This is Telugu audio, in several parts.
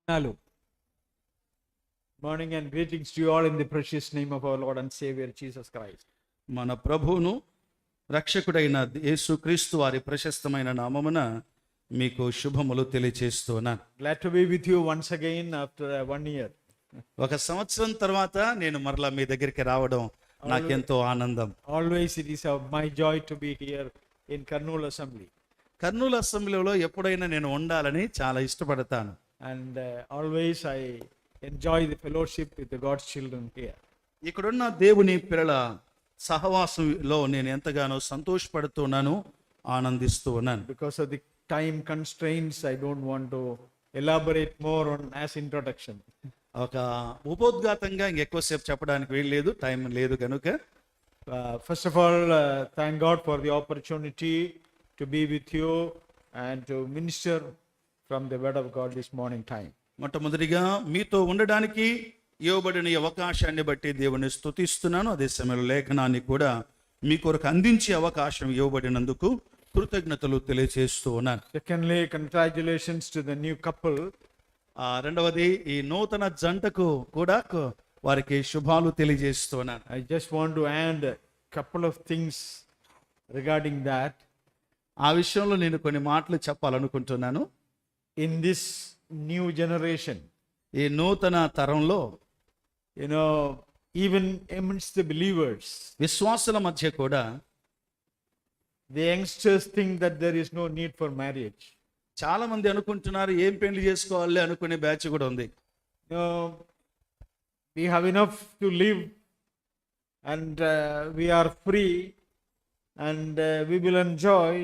Nalu. Morning and greetings to you all in the precious name of our Lord and Savior Jesus Christ. మన ప్రభువును రక్షకుడైన యేసుక్రీస్తు వారి ప్రశస్తమైన నామమున మీకు శుభములు తెలియజేస్తున్నాను. Glad to be with you once again after 1 year. ఒక సంవత్సరం తర్వాత నేను మరలా మీ దగ్గరికి రావడం నాకెంతో ఆనందం. Always it is my joy to be here in Kurnool Assembly. Kurnool అసెంబ్లీలో ఎప్పుడైనా నేను ఉండాలని చాలా ఇష్టపడతాను. And always I enjoy the fellowship with the God's children here. ఇక్కడున్న దేవుని పిల్లల సహవాసంలో నేను ఎంతగానో సంతోషపడుతున్నాను, ఆనందిస్తూ ఉన్నాను. Because of the time constraints, I don't want to elaborate more on as introduction. ఒక ఉపోద్ఘాతంగా ఇంకెక్కువసేపు చెప్పడానికి వీల్లేదు, టైం లేదు కనుక. First of all, thank God for the opportunity to be with you and to minister from the word of God this morning time. మొట్టమొదటిగా మీతో ఉండడానికి ఇవ్వబడిన ఈ అవకాశాన్ని బట్టి దేవుని స్తుతిస్తున్నాను. అదే సమయంలో లేఖనాన్ని కూడా మీ కొరకు అందించే అవకాశం ఇవ్వబడినందుకు కృతజ్ఞతలు తెలియజేస్తూ ఉన్నాను. Secondly, congratulations to the new couple. రెండవది ఈ నూతన జంటకు కూడా వారికి శుభాలు తెలియజేస్తున్నాను. I just want to add a couple of things regarding that. ఆ విషయంలో నేను కొన్ని మాటలు చెప్పాలనుకుంటున్నాను. In this new generation, ఈ నూతన తరంలో even amongst the believers, విశ్వాసుల మధ్య కూడా the youngsters think that there is no need for marriage. చాలా మంది అనుకుంటున్నారు ఏం పెళ్లి చేసుకోవాలి అనుకునే బ్యాచ్ కూడా ఉంది. We have enough to live and we are free and we will enjoy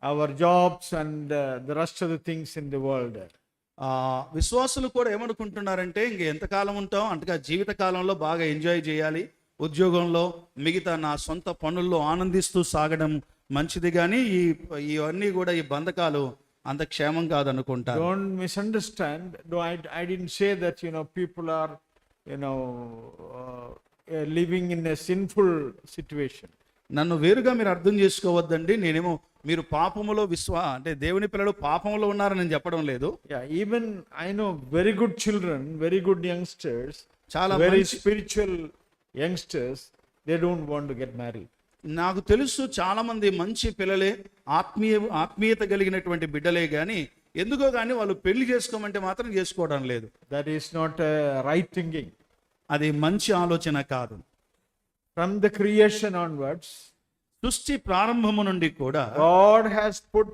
our jobs and the rest of the things in the world. విశ్వాసులు కూడా ఏమనుకుంటున్నారంటే ఇంక ఎంతకాలం ఉంటాం, అంతగా జీవిత కాలంలో బాగా ఎంజాయ్ చేయాలి, ఉద్యోగంలో మిగతా నా సొంత పనుల్లో ఆనందిస్తూ సాగడం మంచిది, కానీ ఇవన్నీ కూడా ఈ బంధకాలు అంత క్షేమం కాదనుకుంటారు. Don't misunderstand. No, I didn't say that people are living in a sinful situation. నన్ను వేరుగా మీరు అర్థం చేసుకోవద్దండి. నేనేమో మీరు పాపములో అంటే దేవుని పిల్లలు పాపములో ఉన్నారని నేను చెప్పడం లేదు. Even I know very good children, very good youngsters, చాలా very spiritual youngsters, they don't want to get married. నాకు తెలుసు చాలా మంది మంచి పిల్లలే, ఆత్మీయత కలిగినటువంటి బిడ్డలే, కానీ ఎందుకో కానీ వాళ్ళు పెళ్లి చేసుకోమంటే మాత్రం చేసుకోవడం లేదు. That is not a right thinking. అది మంచి ఆలోచన కాదు. From the creation onwards, సృష్టి ప్రారంభము నుండి కూడా God has put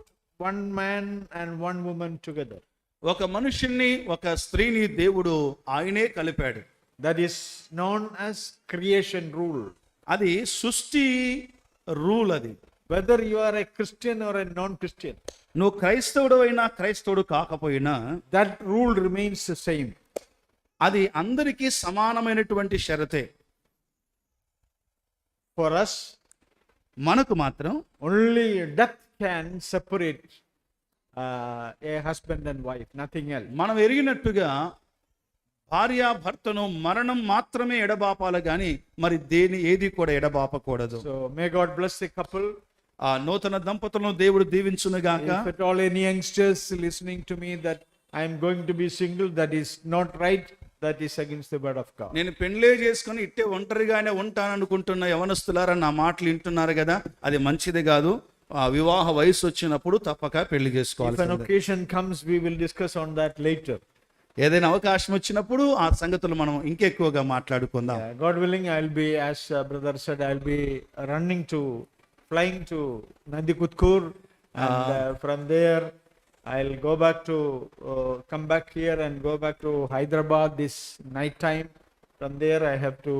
one man and one woman together. ఒక మనుషుల్ని ఒక స్త్రీని దేవుడు ఆయనే కలిపాడు. That is known as creation rule. అది సృష్టి రూల్. అది whether you are a Christian or a non-Christian, నువ్వు క్రైస్తవుడు అయినా క్రైస్తవుడు కాకపోయినా that rule remains the same. అది అందరికీ సమానమైనటువంటి షరతే. For us, మనకు మాత్రం only death can separate a husband and wife, nothing else. మనం ఎరిగినట్టుగా భార్యాభర్తను మరణం మాత్రమే ఎడబాపాలి, కానీ మరి ఏది కూడా ఎడబాపకూడదు. So may God bless the couple. ఆ నూతన దంపతులను దేవుడు దీవించునుగాక. If at all any youngsters listening to me that I am going to be single, that is not right. That is against the word of God. నేను పెళ్లే చేసుకుని ఇట్టే ఒంటరిగానే ఉంటాననుకుంటున్న యవనస్తులారా నా మాటలు వింటున్నారు కదా, అది మంచిది కాదు. ఆ వివాహ వయసు వచ్చినప్పుడు తప్పక పెళ్లి చేసుకోవాలి. If an occasion comes, we will discuss on that later. ఏదైనా అవకాశం వచ్చినప్పుడు ఆ సంగతులు మనం ఇంకెక్కువగా మాట్లాడుకుందాం. God willing, I'll be, as brother said, I'll be flying to Nandikutkur, and from there I'll go back to come back here and go back to Hyderabad this night time. From there I have to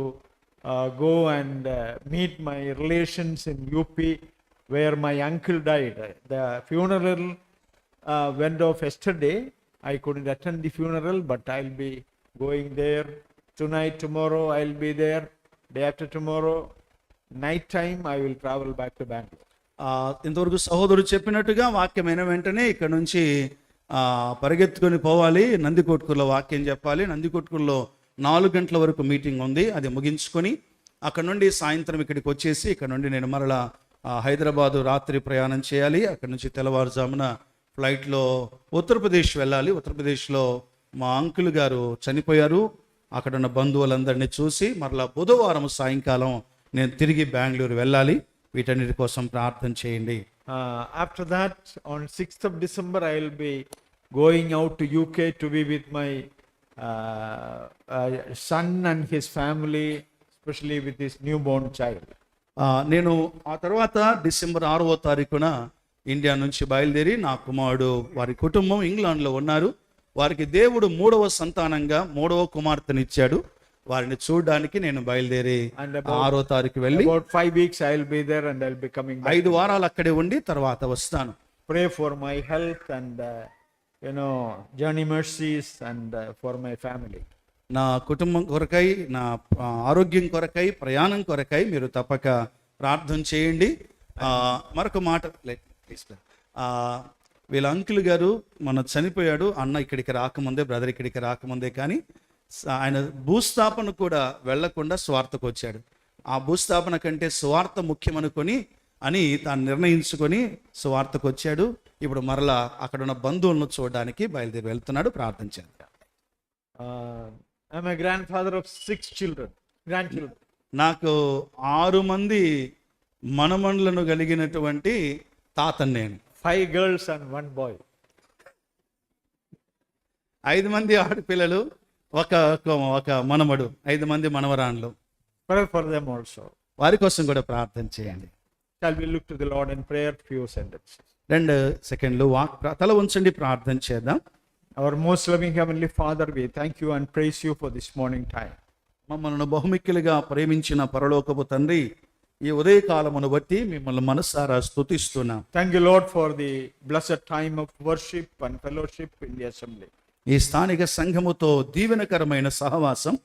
go and meet my relations in UP where my uncle died. The funeral went off yesterday. I couldn't attend the funeral, but I'll be going there tonight. Tomorrow I'll be there. Day after tomorrow night time I will travel back to Bangalore. ఇంతవరకు సహోదరుడు చెప్పినట్టుగా వాక్యమైన వెంటనే ఇక్కడ నుంచి పరిగెత్తుకొని పోవాలి. నందికొట్కూరులో వాక్యం చెప్పాలి. నందికొట్కూరులో 4 గంటల వరకు మీటింగ్ ఉంది. అది ముగించుకొని అక్కడ నుండి సాయంత్రం ఇక్కడికి వచ్చేసి ఇక్కడ నుండి నేను మరలా హైదరాబాదు రాత్రి ప్రయాణం చేయాలి. అక్కడ నుంచి తెల్లవారుజామున ఫ్లైట్లో ఉత్తరప్రదేశ్ వెళ్ళాలి. ఉత్తరప్రదేశ్లో మా అంకుల్ గారు చనిపోయారు. అక్కడ ఉన్న బంధువులందరినీ చూసి మరలా బుధవారం సాయంకాలం నేను తిరిగి బెంగళూరు వెళ్ళాలి. వీటన్నిటి కోసం ప్రార్థన చేయండి. After that, on 6th of December, I will be going out to UK to be with my son and his family, especially with his newborn child. నేను ఆ తర్వాత డిసెంబర్ 6వ తారీఖున ఇండియా నుంచి బయలుదేరి నా కుమారుడు వారి కుటుంబం ఇంగ్లాండ్లో ఉన్నారు. వారికి దేవుడు 3వ సంతానంగా 3వ కుమార్తెనిచ్చాడు. వారిని చూడడానికి నేను బయలుదేరి 6వ తారీఖు వెళ్ళి About 5 weeks I will be there and I will be coming back. 5 వారాలు అక్కడే ఉండి తర్వాత వస్తాను. Pray for my health and journey mercies and for my family. నా కుటుంబం కొరకై, నా ఆరోగ్యం కొరకై, ప్రయాణం కొరకై మీరు తప్పక ప్రార్థన చేయండి. మరొక మాట, వీళ్ళ అంకుల్ గారు మొన్న చనిపోయాడు. అన్న ఇక్కడికి రాకముందే, బ్రదర్ ఇక్కడికి రాకముందే, కానీ ఆయన భూస్థాపన కూడా వెళ్లకుండా స్వార్థకు వచ్చాడు. ఆ భూస్థాపన కంటే స్వార్థ ముఖ్యమనుకొని అని తాను నిర్ణయించుకొని స్వార్థకు వచ్చాడు. ఇప్పుడు మరలా అక్కడ ఉన్న బంధువులను చూడడానికి బయలుదేరి వెళ్తున్నాడు. ప్రార్థన చేద్దాం. I'm a grandfather of 6 grandchildren. నాకు 6 మంది మనమణులను కలిగినటువంటి తాతను నేను. 5 girls and 1 boy. 5 మంది ఆడపిల్లలు, ఒక మనమడు, 5 మంది మనవరాండ్లు. Pray for them also. వారి కోసం కూడా ప్రార్థన చేయండి. Shall we look to the Lord in prayer? Few sentences. 2 సెకండ్లు తల ఉంచండి, ప్రార్థన చేద్దాం. Our most loving Heavenly Father, we thank you and praise you for this morning time. మమ్మల్ని బహుమిక్కిలుగా ప్రేమించిన పరలోకపు తండ్రి, ఈ ఉదయకాలమును బట్టి మిమ్మల్ని మనసారా స్తుతిస్తున్నాం. Thank you, Lord, for the blessed time of worship and fellowship in the assembly. ఈ స్థానిక సంఘముతో దీవెనకరమైన సహవాసం.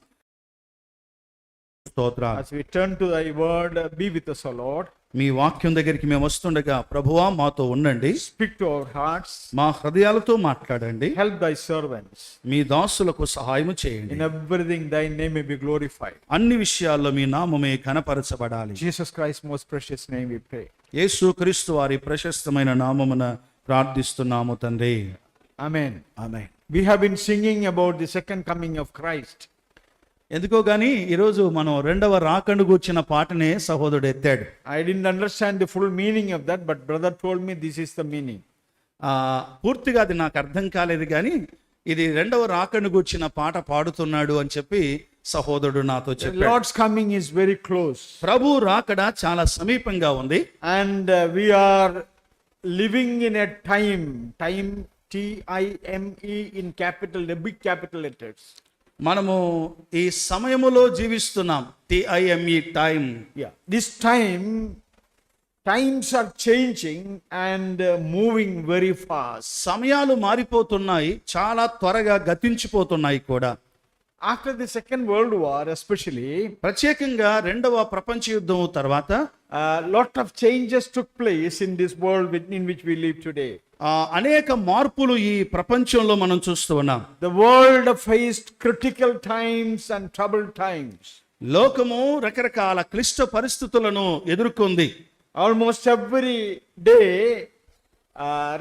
స్తోత్రాలు. As we turn to thy word, be with us, O Lord. మీ వాక్యం దగ్గరికి మేము వస్తుండగా ప్రభువా మాతో ఉండండి. Speak to our hearts. మా హృదయాలతో మాట్లాడండి. Help thy servants. మీ దాసులకు సహాయము చేయండి. In everything thy name may be glorified. అన్ని విషయాల్లో మీ నామమే ఘనపరచబడాలి. Jesus Christ's most precious name we pray. యేసుక్రీస్తు వారి ప్రశస్తమైన నామమున ప్రార్థిస్తున్నాము తండ్రి. Amen. Amen. We have been singing about the second coming of Christ. ఎందుకో గాని ఈరోజు మనం 2వ రాకను గూర్చిన పాటనే సహోదరుడు ఎత్తాడు. I didn't understand the full meaning of that, but brother told me this is the meaning. పూర్తిగా అది నాకు అర్థం కాలేదు, కానీ ఇది 2వ రాకను గూర్చిన పాట పాడుతున్నాడు అని చెప్పి సహోదరుడు నాతో The చెప్పాడు. Lord's coming is very close. ప్రభు రాకడ చాలా సమీపంగా ఉంది. And we are living in a time TIME in capital, the big capital letters. మనము ఈ సమయములో జీవిస్తున్నాం. TIME, time. Yeah. This times are changing and moving very fast. సమయాలు మారిపోతున్నాయి, చాలా త్వరగా గతించిపోతున్నాయి కూడా. After the Second World War especially, ప్రత్యేకంగా 2వ ప్రపంచ యుద్ధం తర్వాత lot of changes took place in this world in which we live today. అనేక మార్పులు ఈ ప్రపంచంలో మనం చూస్తూ ఉన్నాం. The world faced critical times and troubled times. లోకము రకరకాల క్లిష్ట పరిస్థితులను ఎదుర్కొంది. Almost every day,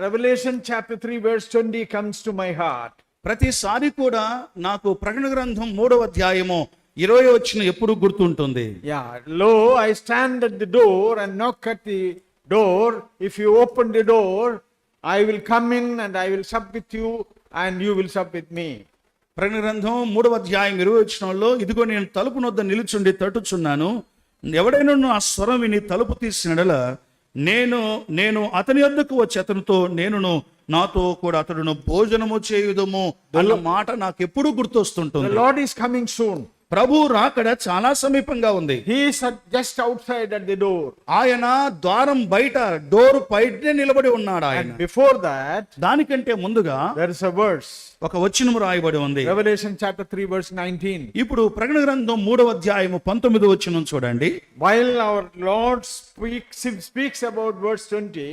Revelation chapter 3 verse 20 comes to my heart. ప్రతిసారి కూడా నాకు ప్రకటన గ్రంథం 3వ అధ్యాయము 20 వచనం ఎప్పుడు గుర్తుంటుంది. Yeah, lo, I stand at the door and knock at the door. If you open the door, I will come in and I will sup with you and you will sup with me. ప్రకటన గ్రంథం 3వ అధ్యాయం 20 వచనంలో, ఇదిగో నేను తలుపు నొద్ద నిలుచుండి తట్టుచున్నాను, ఎవడైనా ఆ స్వరం విని తలుపు తీసిన యెడల నేను అతని వద్దకు వచ్చి అతనితో నేనును నాతో కూడా అతడును భోజనము చేయుదుము అన్న మాట నాకు ఎప్పుడు గుర్తొస్తుంటుంది. The Lord is coming soon. ప్రభు రాకడ చాలా సమీపంగా ఉంది. He is just outside at the door. ఆయన ద్వారం బయట, డోర్ బయటనే నిలబడి ఉన్నాడు ఆయన. And before that, దానికంటే ముందుగా there is a verse. ఒక వచనం రాయబడి ఉంది. Revelation chapter 3 verse 19. ఇప్పుడు ప్రకటన గ్రంథం 3వ అధ్యాయము 19వ వచనం చూడండి. While our Lord speaks about verse 20,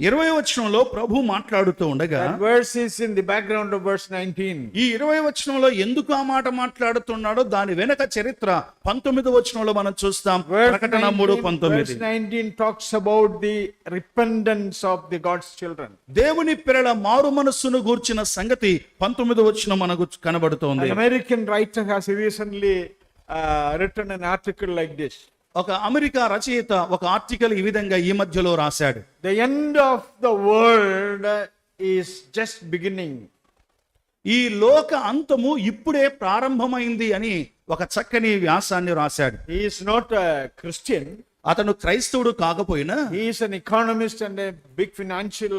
20వ వచనంలో ప్రభు మాట్లాడుతూ ఉండగా That verse is in the background of verse 19. ఈ 20వ వచనంలో ఎందుకు ఆ మాట మాట్లాడుతున్నాడో దాని వెనక చరిత్ర 19వ వచనంలో మనం చూస్తాం. ప్రకటన 3:19. Verse 19 talks about the repentance of the God's children. దేవుని పిల్లల మారు మనస్సును గూర్చిన సంగతి 19వ వచనం మనకు కనబడుతోంది. An American writer has recently written an article like this. ఒక అమెరికా రచయిత ఒక ఆర్టికల్ ఈ విధంగా ఈ మధ్యలో రాశాడు. The end of the world is just beginning. ఈ లోక అంతము ఇప్పుడే ప్రారంభమైంది అని ఒక చక్కని వ్యాసాన్ని రాశాడు. He is not a Christian. అతను క్రైస్తవుడు కాకపోయినా He is an economist and a big financial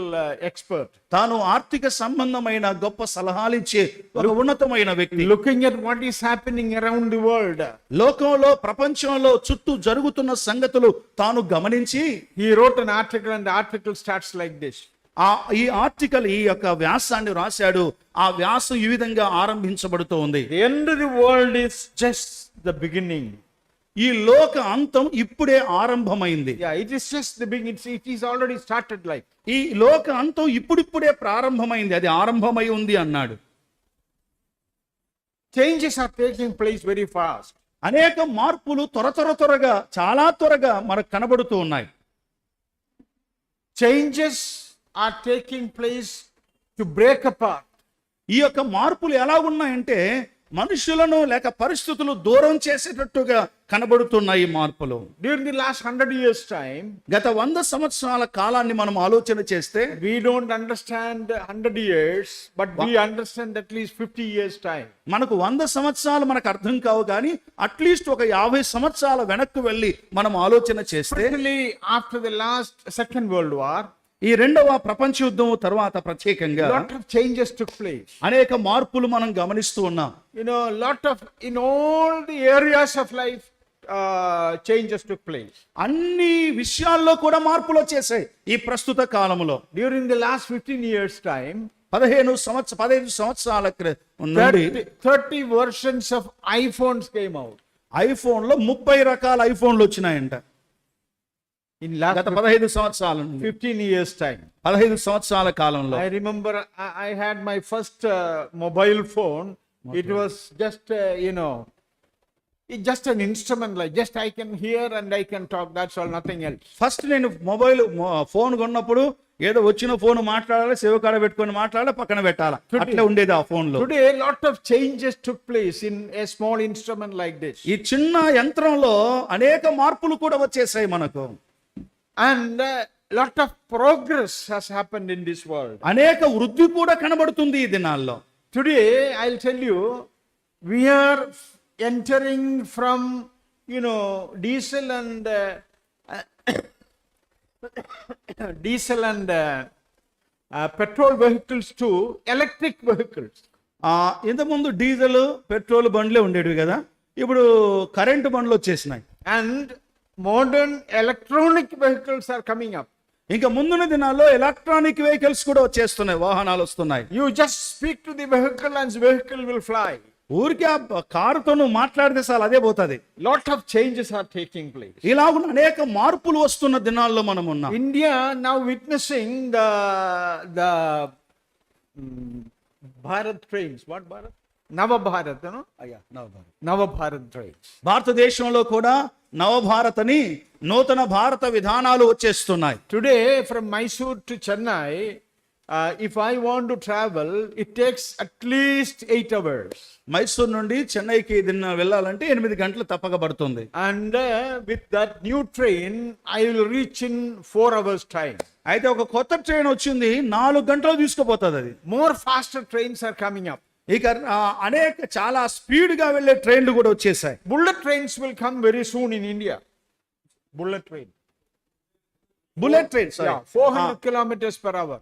expert. తాను ఆర్థిక సంబంధమైన గొప్ప సలహాలు ఇచ్చే ఒక ఉన్నతమైన వ్యక్తి. Looking at what is happening around the world, లోకంలో ప్రపంచంలో చుట్టూ జరుగుతున్న సంగతులు తాను గమనించి he wrote an article and the article starts like this. ఈ ఆర్టికల్ ఈ యొక్క వ్యాసాన్ని రాశాడు. ఆ వ్యాసం ఈ విధంగా ఆరంభించబడుతూ ఉంది. The end of the world is just the beginning. ఈ లోక అంతం ఇప్పుడే ఆరంభమైంది. Yeah, it is just the beginning. It is already started like. ఈ లోక అంతం ఇప్పుడిప్పుడే ప్రారంభమైంది, అది ఆరంభమై ఉంది అన్నాడు. Changes are taking place very fast. అనేక మార్పులు త్వరగా చాలా త్వరగా మనకు కనబడుతూ ఉన్నాయి. Changes are taking place to break apart. ఈ యొక్క మార్పులు ఎలా ఉన్నాయంటే మనుషులను లేక పరిస్థితులు దూరం చేసేటట్టుగా కనబడుతున్నాయి మార్పులు. During the last 100 years time, గత 100 సంవత్సరాల కాలాన్ని మనం ఆలోచన చేస్తే we don't understand 100 years, but we understand at least 50 years time. మనకు 100 సంవత్సరాలు మనకు అర్థం కావు, కానీ అట్లీస్ట్ ఒక 50 సంవత్సరాల వెనక్కు వెళ్ళి మనం ఆలోచన చేస్తే, Especially after the last Second World War, ఈ రెండవ ప్రపంచ యుద్ధం తర్వాత ప్రత్యేకంగా lot of changes took place. అనేక మార్పులు మనం గమనిస్తూ ఉన్నాం. You know, in all the areas of life, changes took place. అన్ని విషయాల్లో కూడా మార్పులు వచ్చేసాయి ఈ ప్రస్తుత కాలంలో. During the last 15 years time, 15 సంవత్సరాల నుండి 30 versions of iPhones came out. IPhone లో 30 రకాల ఐఫోన్లు వచ్చినాయంట. In last గత 15 సంవత్సరాల నుండి 15 years time. 15 సంవత్సరాల కాలంలో I remember I had my first mobile phone. It was just, it's just an instrument, like just I can hear and I can talk, that's all, nothing else. First నేను ఫోన్ కొన్నప్పుడు ఏదో వచ్చిన ఫోన్ మాట్లాడాలి, సేవకాడ పెట్టుకొని మాట్లాడాలి, పక్కన పెట్టాలి, అట్లా ఉండేది ఆ ఫోన్ లో. Today a lot of changes took place in a small instrument like this. ఈ చిన్న యంత్రంలో అనేక మార్పులు కూడా వచ్చేసాయి మనకు. And lot of progress has happened in this world. అనేక వృద్ధి కూడా కనబడుతుంది ఈ దినాల్లో. Today I'll tell you, we are entering from diesel and petrol vehicles to electric vehicles. ఇంతకుముందు డీజిల్ పెట్రోల్ బండ్లే ఉండేవి కదా, ఇప్పుడు కరెంటు బండ్లు వచ్చేసినాయి. And modern electronic vehicles are coming up. ఇంకా ముందున్న దినాల్లో ఎలక్ట్రానిక్ వెహికల్స్ కూడా వచ్చేస్తున్నాయి, వాహనాలు వస్తున్నాయి. You just speak to the vehicle and the vehicle will fly. ఊరికే కారుతో నువ్వు మాట్లాడితే చాలు, అదే పోతుంది. Lot of changes are taking place. ఇలాగున్న అనేక మార్పులు వస్తున్న దినాల్లో మనం ఉన్నాం. India now witnessing the Bharat trains. What Bharat? Navabharat, Navabharat trains. భారతదేశంలో కూడా నవభారత్ అని నూతన భారత విధానాలు వచ్చేస్తున్నాయి. Today from Mysore to Chennai, if I want to travel, it takes at least 8 hours. Mysore నుండి చెన్నైకి వెళ్ళాలంటే 8 గంటలు తప్పక పడుతుంది. And with that new train, I will reach in 4 hours time. అయితే ఒక కొత్త ట్రైన్ వచ్చింది, 4 గంటలు తీసుకుపోతుంది అది. More faster trains are coming up. ఇక అనేక చాలా స్పీడ్ గా వెళ్ళే ట్రైన్లు కూడా వచ్చేసాయి. Bullet trains will come very soon in India. Bullet train. Bullet train 400 kilometers per hour.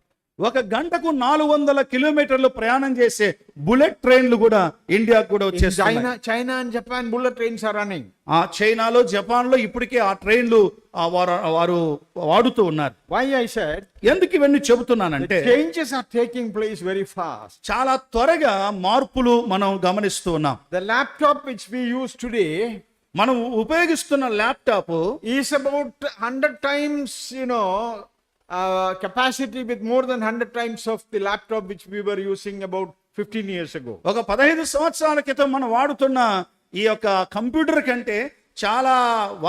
ఒక గంటకు 400 కిలోమీటర్లు ప్రయాణం చేసే బుల్లెట్ ట్రైన్లు కూడా ఇండియాకు కూడా వచ్చేస్తాయి. China and Japan bullet trains are running. చైనాలో జపాన్ లో ఇప్పటికే ఆ ట్రైన్లు వారు వాడుతూ ఉన్నారు. Why I said? ఎందుకు ఇవన్నీ చెబుతున్నానంటే Changes are taking place very fast. చాలా త్వరగా మార్పులు మనం గమనిస్తూ ఉన్నాం. The laptop which we use today, మనం ఉపయోగిస్తున్న laptop is about 100 times, capacity with more than 100 times of the laptop which we were using about 15 years ago. ఒక 15 సంవత్సరాల క్రితం మనం వాడుతున్న ఈ యొక్క కంప్యూటర్ కంటే చాలా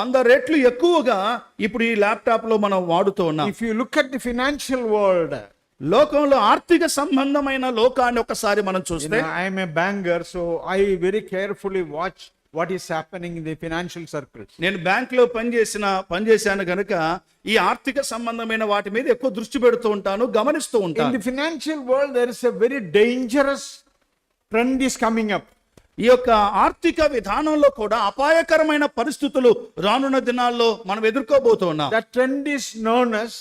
100 రెట్లు ఎక్కువగా ఇప్పుడు ఈ ల్యాప్టాప్ లో మనం వాడుతూ ఉన్నాం. If you look at the financial world, లోకంలో ఆర్థిక సంబంధమైన లోకాన్ని ఒకసారి మనం చూస్తే, I am a banker, so I very carefully watch what is happening in the financial circles. నేను బ్యాంక్ లో పనిచేశాను కనుక ఈ ఆర్థిక సంబంధమైన వాటి మీద ఎక్కువ దృష్టి పెడుతూ ఉంటాను, గమనిస్తూ In ఉంటాను. the financial world, there is a very dangerous trend is coming up. ఈ యొక్క ఆర్థిక విధానంలో కూడా అపాయకరమైన పరిస్థితులు రానున్న దినాల్లో మనం ఎదుర్కోబోతూ ఉన్నాం. That trend is known as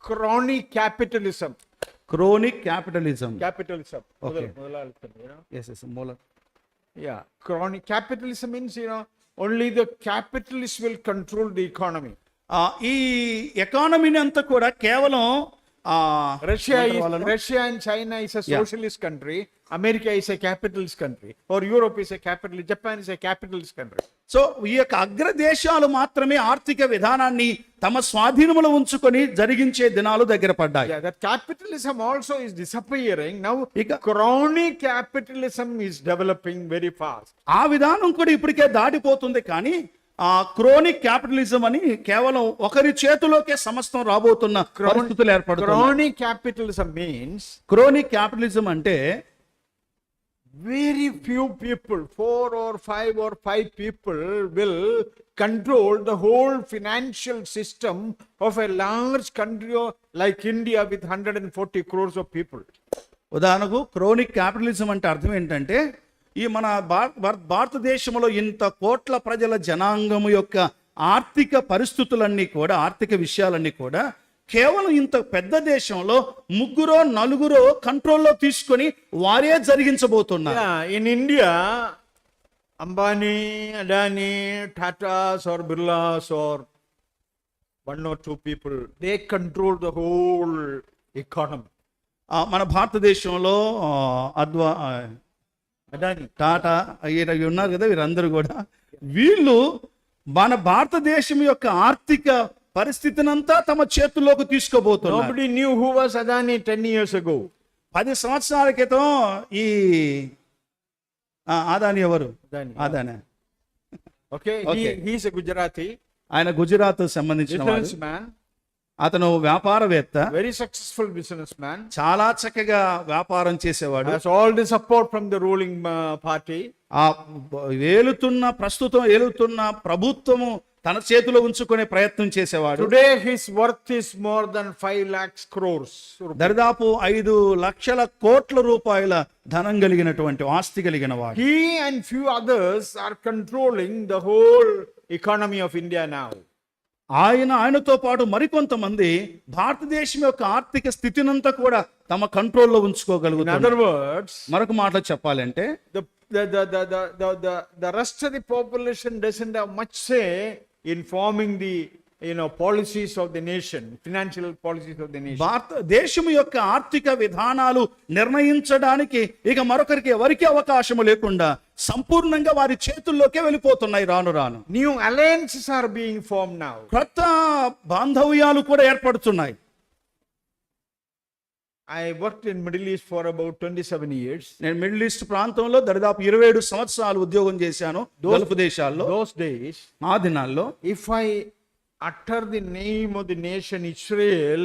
crony capitalism. Chronic capitalism. Capitalism. Okay. మూల. Yeah, chronic capitalism means, only the capitalists will control the economy. ఈ ఎకానమీని అంతా కూడా కేవలం Russia and China is a socialist country. America is a capitalist country. Or Europe is a capitalist. Japan is a capitalist country. So ఈ యొక్క అగ్రదేశాలు మాత్రమే ఆర్థిక విధానాన్ని తమ స్వాధీనంలో ఉంచుకొని జరిగించే దినాలు దగ్గర పడ్డాయి. Yeah, that capitalism also is disappearing. Now, ఇక crony capitalism is developing very fast. ఆ విధానం కూడా ఇప్పటికే దాటిపోతుంది. కానీ ఆ క్రోనిక్ క్యాపిటలిజం అని కేవలం ఒకరి చేతిలోకే సమస్తం రాబోతున్న పరిస్థితులు ఏర్పడుతున్నాయి. Crony capitalism means chronic capitalism అంటే very few people, 4 or 5 people will control the whole financial system of a large country like India with 140 crores of people. ఉదాహరణకు క్రోనిక్ క్యాపిటలిజం అంటే అర్థం ఏంటంటే, ఈ మన భారతదేశంలో ఇంత కోట్ల ప్రజల జనాంగము యొక్క ఆర్థిక పరిస్థితులన్నీ కూడా, ఆర్థిక విషయాలన్నీ కూడా కేవలం ఇంత పెద్ద దేశంలో 3-4 కంట్రోల్లో తీసుకొని వారే జరిగించబోతున్నారు. In India, Ambani, Adani, Tatas or Birlas or 1 or 2 people, they control the whole economy. మన భారతదేశంలో Adani, టాటా ఇవి ఉన్నారు కదా, వీరందరూ కూడా వీళ్ళు మన భారతదేశం యొక్క ఆర్థిక పరిస్థితినంతా తమ చేతుల్లోకి తీసుకోబోతున్నారు. nobody knew who was Adani 10 years ago. 10 సంవత్సరాల క్రితం ఈ అదాని ఎవరు? Adani. Okay, he is a Gujarati, ఆయన గుజరాత్ సంబంధించిన వాడు. businessman, అతను వ్యాపారవేత్త, very successful businessman, చాలా చక్కగా వ్యాపారం చేసేవాడు. has all the support from the ruling party. ఆ ప్రస్తుతం ఏలుతున్న ప్రభుత్వము తన చేతిలో ఉంచుకునే ప్రయత్నం చేసేవాడు. Today his worth is more than 5 lakhs crores. దరిదాపు 5 లక్షల కోట్ల రూపాయల ధనం కలిగినటువంటి ఆస్తి కలిగిన వాడు. He and few others are controlling the whole economy of India now. ఆయనతో పాటు మరికొంతమంది భారతదేశం యొక్క ఆర్థిక స్థితినంతా కూడా తమ కంట్రోల్లో In ఉంచుకోగలుగుతారు. other words, మరొక మాటలో చెప్పాలంటే the rest of the population doesn't have much say in forming the policies of the nation, financial policies of the nation. భారతదేశం యొక్క ఆర్థిక విధానాలు నిర్ణయించడానికి ఇక మరొకరికి ఎవరికి అవకాశం లేకుండా సంపూర్ణంగా వారి చేతుల్లోకే వెళ్ళిపోతున్నాయి రాను రాను. New alliances are being formed now. కొత్త బాంధవ్యాలు కూడా ఏర్పడుతున్నాయి. I worked in Middle East for about 27 years. నేను మిడిల్ ఈస్ట్ ప్రాంతంలో దరిదాపు 27 సంవత్సరాలు ఉద్యోగం చేశాను గల్ఫ్ దేశాల్లో. Those days, ఆ దినాల్లో if I utter the name of the nation Israel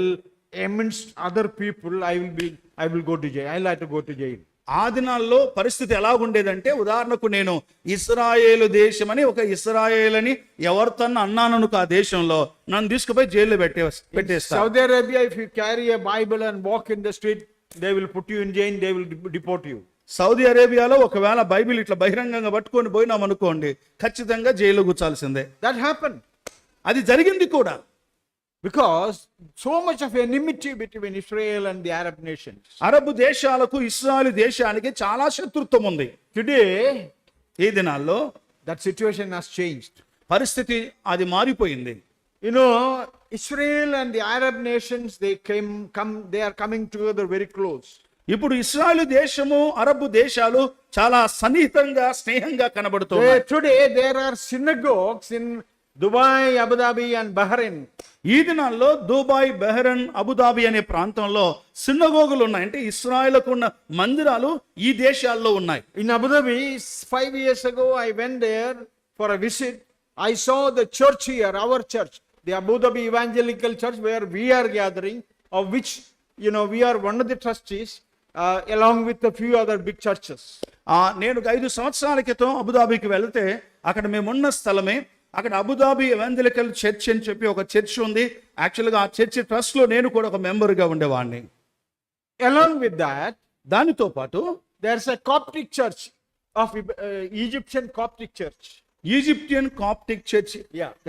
amidst other people, I will go to jail. I'll have to go to jail. ఆ దినాల్లో పరిస్థితి ఎలా ఉండేదంటే, ఉదాహరణకు నేను ఇస్రాయేలు దేశం అని ఒక ఇస్రాయేల్ అని ఎవరితోన్నా అన్నాను ఆ దేశంలో, నన్ను తీసుకుపోయి జైల్లో పెట్టేస్తారు. Saudi Arabia, if you carry a Bible and walk in the street, they will put you in jail, they will deport you. Saudi అరేబియాలో ఒకవేళ బైబిల్ ఇట్లా బహిరంగంగా పట్టుకొని పోయినాం అనుకోండి, ఖచ్చితంగా జైల్లో కూర్చాల్సిందే. That happened. అది జరిగింది కూడా. Because so much of enmity between Israel and the Arab nations. Arab దేశాలకు ఇస్రాయేల్ దేశానికి చాలా శత్రుత్వం ఉంది. Today, ఈ దినాల్లో that situation has changed. పరిస్థితి అది మారిపోయింది. Israel and the Arab nations, they are coming together very close. ఇప్పుడు ఇస్రాయేల్ దేశము అరబ్ దేశాలు చాలా సన్నిహితంగా స్నేహంగా కనబడుతున్నాయి. Today there are synagogues in Dubai, Abu Dhabi, and Bahrain. ఈ దినాల్లో దుబాయ్, బెహ్రెన్, అబుదాబి అనే ప్రాంతంలో సినగోగులు ఉన్నాయి. అంటే ఇస్రాయేలుకు ఉన్న మందిరాలు ఈ దేశాల్లో ఉన్నాయి. In Abu Dhabi, 5 years ago, I went there for a visit. I saw the church here, our church, the Abu Dhabi Evangelical Church, where we are gathering, of which, we are one of the trustees, along with a few other big churches. నేను 5 సంవత్సరాల క్రితం అబుదాబికి వెళితే అక్కడ మేమున్న స్థలమే, అక్కడ అబుదాబి ఎవెంజలికల్ చర్చ్ అని చెప్పి ఒక చర్చ్ ఉంది. యాక్చువల్గా ఆ చర్చ్ ట్రస్ట్ లో నేను కూడా ఒక మెంబర్గా ఉండేవాడిని. Along with that, దానితో పాటు there's a Coptic church of Egyptian Coptic church. Egyptian Coptic church,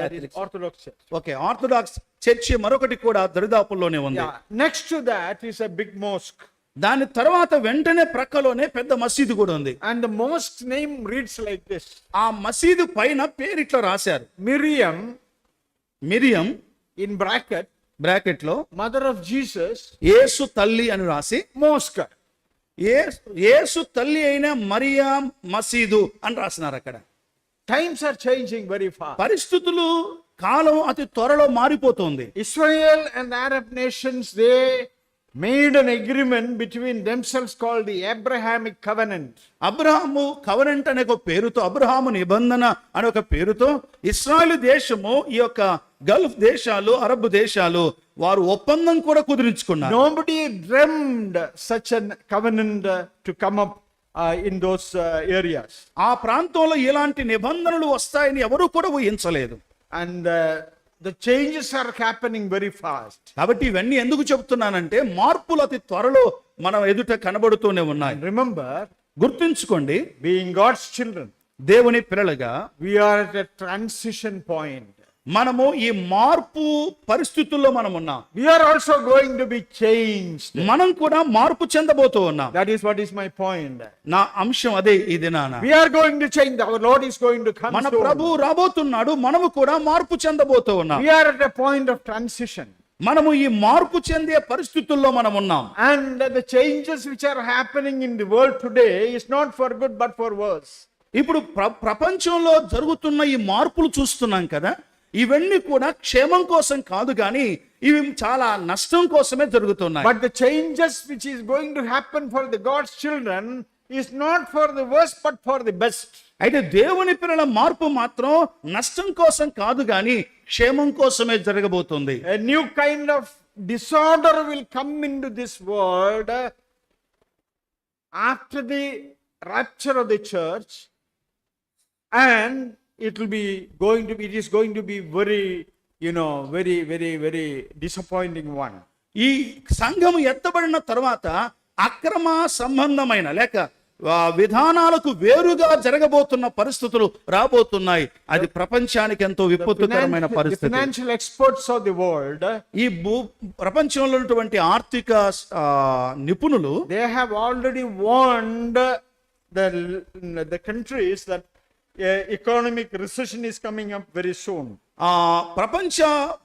That is Orthodox church. Okay, orthodox church మరొకటి కూడా దరిదాపుల్లోనే ఉంది. Next to that is a big mosque. దాని తర్వాత వెంటనే ప్రక్కలోనే పెద్ద మసీదు కూడా ఉంది. And the mosque name reads like this. ఆ మసీదు పైన పేరు ఇట్లా రాశారు, మిరియం in బ్రాకెట్ లో mother of Jesus, యేసు తల్లి అని రాసి mosque. యేసు తల్లి అయిన మరియా మసీదు అని రాసినారు. అక్కడ Times are changing very fast. పరిస్థితులు, కాలం అతి త్వరలో మారిపోతుంది. Israel and Arab nations, they made an agreement between themselves called the Abrahamic covenant. Abraham covenant అనే ఒక పేరుతో, అబ్రహాము నిబంధన అనే ఒక పేరుతో ఇశ్రాయేలు దేశము, ఈ యొక్క గల్ఫ్ దేశాలు, అరబ్ దేశాలు వారు ఒప్పందం కూడా కుదిరించుకున్నారు. Nobody dreamed such a covenant to come up in those areas. ఆ ప్రాంతంలో ఇలాంటి నిబంధనలు వస్తాయని ఎవరు కూడా ఊహించలేదు. And the changes are happening very fast. కాబట్టి ఇవన్నీ ఎందుకు చెప్తున్నానంటే మార్పులు అతి త్వరలో మనం ఎదుట కనబడుతూనే ఉన్నాయి. Remember, గుర్తుంచుకోండి, being God's children, దేవుని పిల్లలుగా we are at a transition point. మనము ఈ మార్పు పరిస్థితుల్లో మనం ఉన్నాం. We are also going to be changed. మనం కూడా మార్పు చెందబోతూ ఉన్నాం. That is what is my point. నా అంశం అదే ఈ దినాన. We are going to change. Our Lord is going to come మన soon. ప్రభు రాబోతున్నాడు, మనము కూడా మార్పు చెందబోతూ ఉన్నాం. We are at a point of transition. మనము ఈ మార్పు చెందే పరిస్థితుల్లో మనం ఉన్నాం. And the changes which are happening in the world today is not for good but for worse. ఇప్పుడు ప్రపంచంలో జరుగుతున్న ఈ మార్పులు చూస్తున్నాం కదా, ఇవన్నీ కూడా క్షేమం కోసం కాదు కానీ ఇవి చాలా నష్టం కోసమే జరుగుతున్నాయి. But the changes which is going to happen for the God's children is not for the worst but for the best. అయితే దేవుని పిల్లల మార్పు మాత్రం నష్టం కోసం కాదు కానీ క్షేమం కోసమే జరగబోతుంది. A new kind of disorder will come into this world after the rapture of the church, and it is going to be very, very disappointing one. ఈ సంఘము ఎత్తబడిన తర్వాత అక్రమ సంబంధమైన లేక విధానాలకు వేరుగా జరగబోతున్న పరిస్థితులు రాబోతున్నాయి. అది ప్రపంచానికి ఎంతో విపత్తుకరమైన పరిస్థితి. Financial experts of the world, ఈ ప్రపంచంలో ఉన్నటువంటి ఆర్థిక నిపుణులు, they have already warned the countries that economic recession is coming up very soon.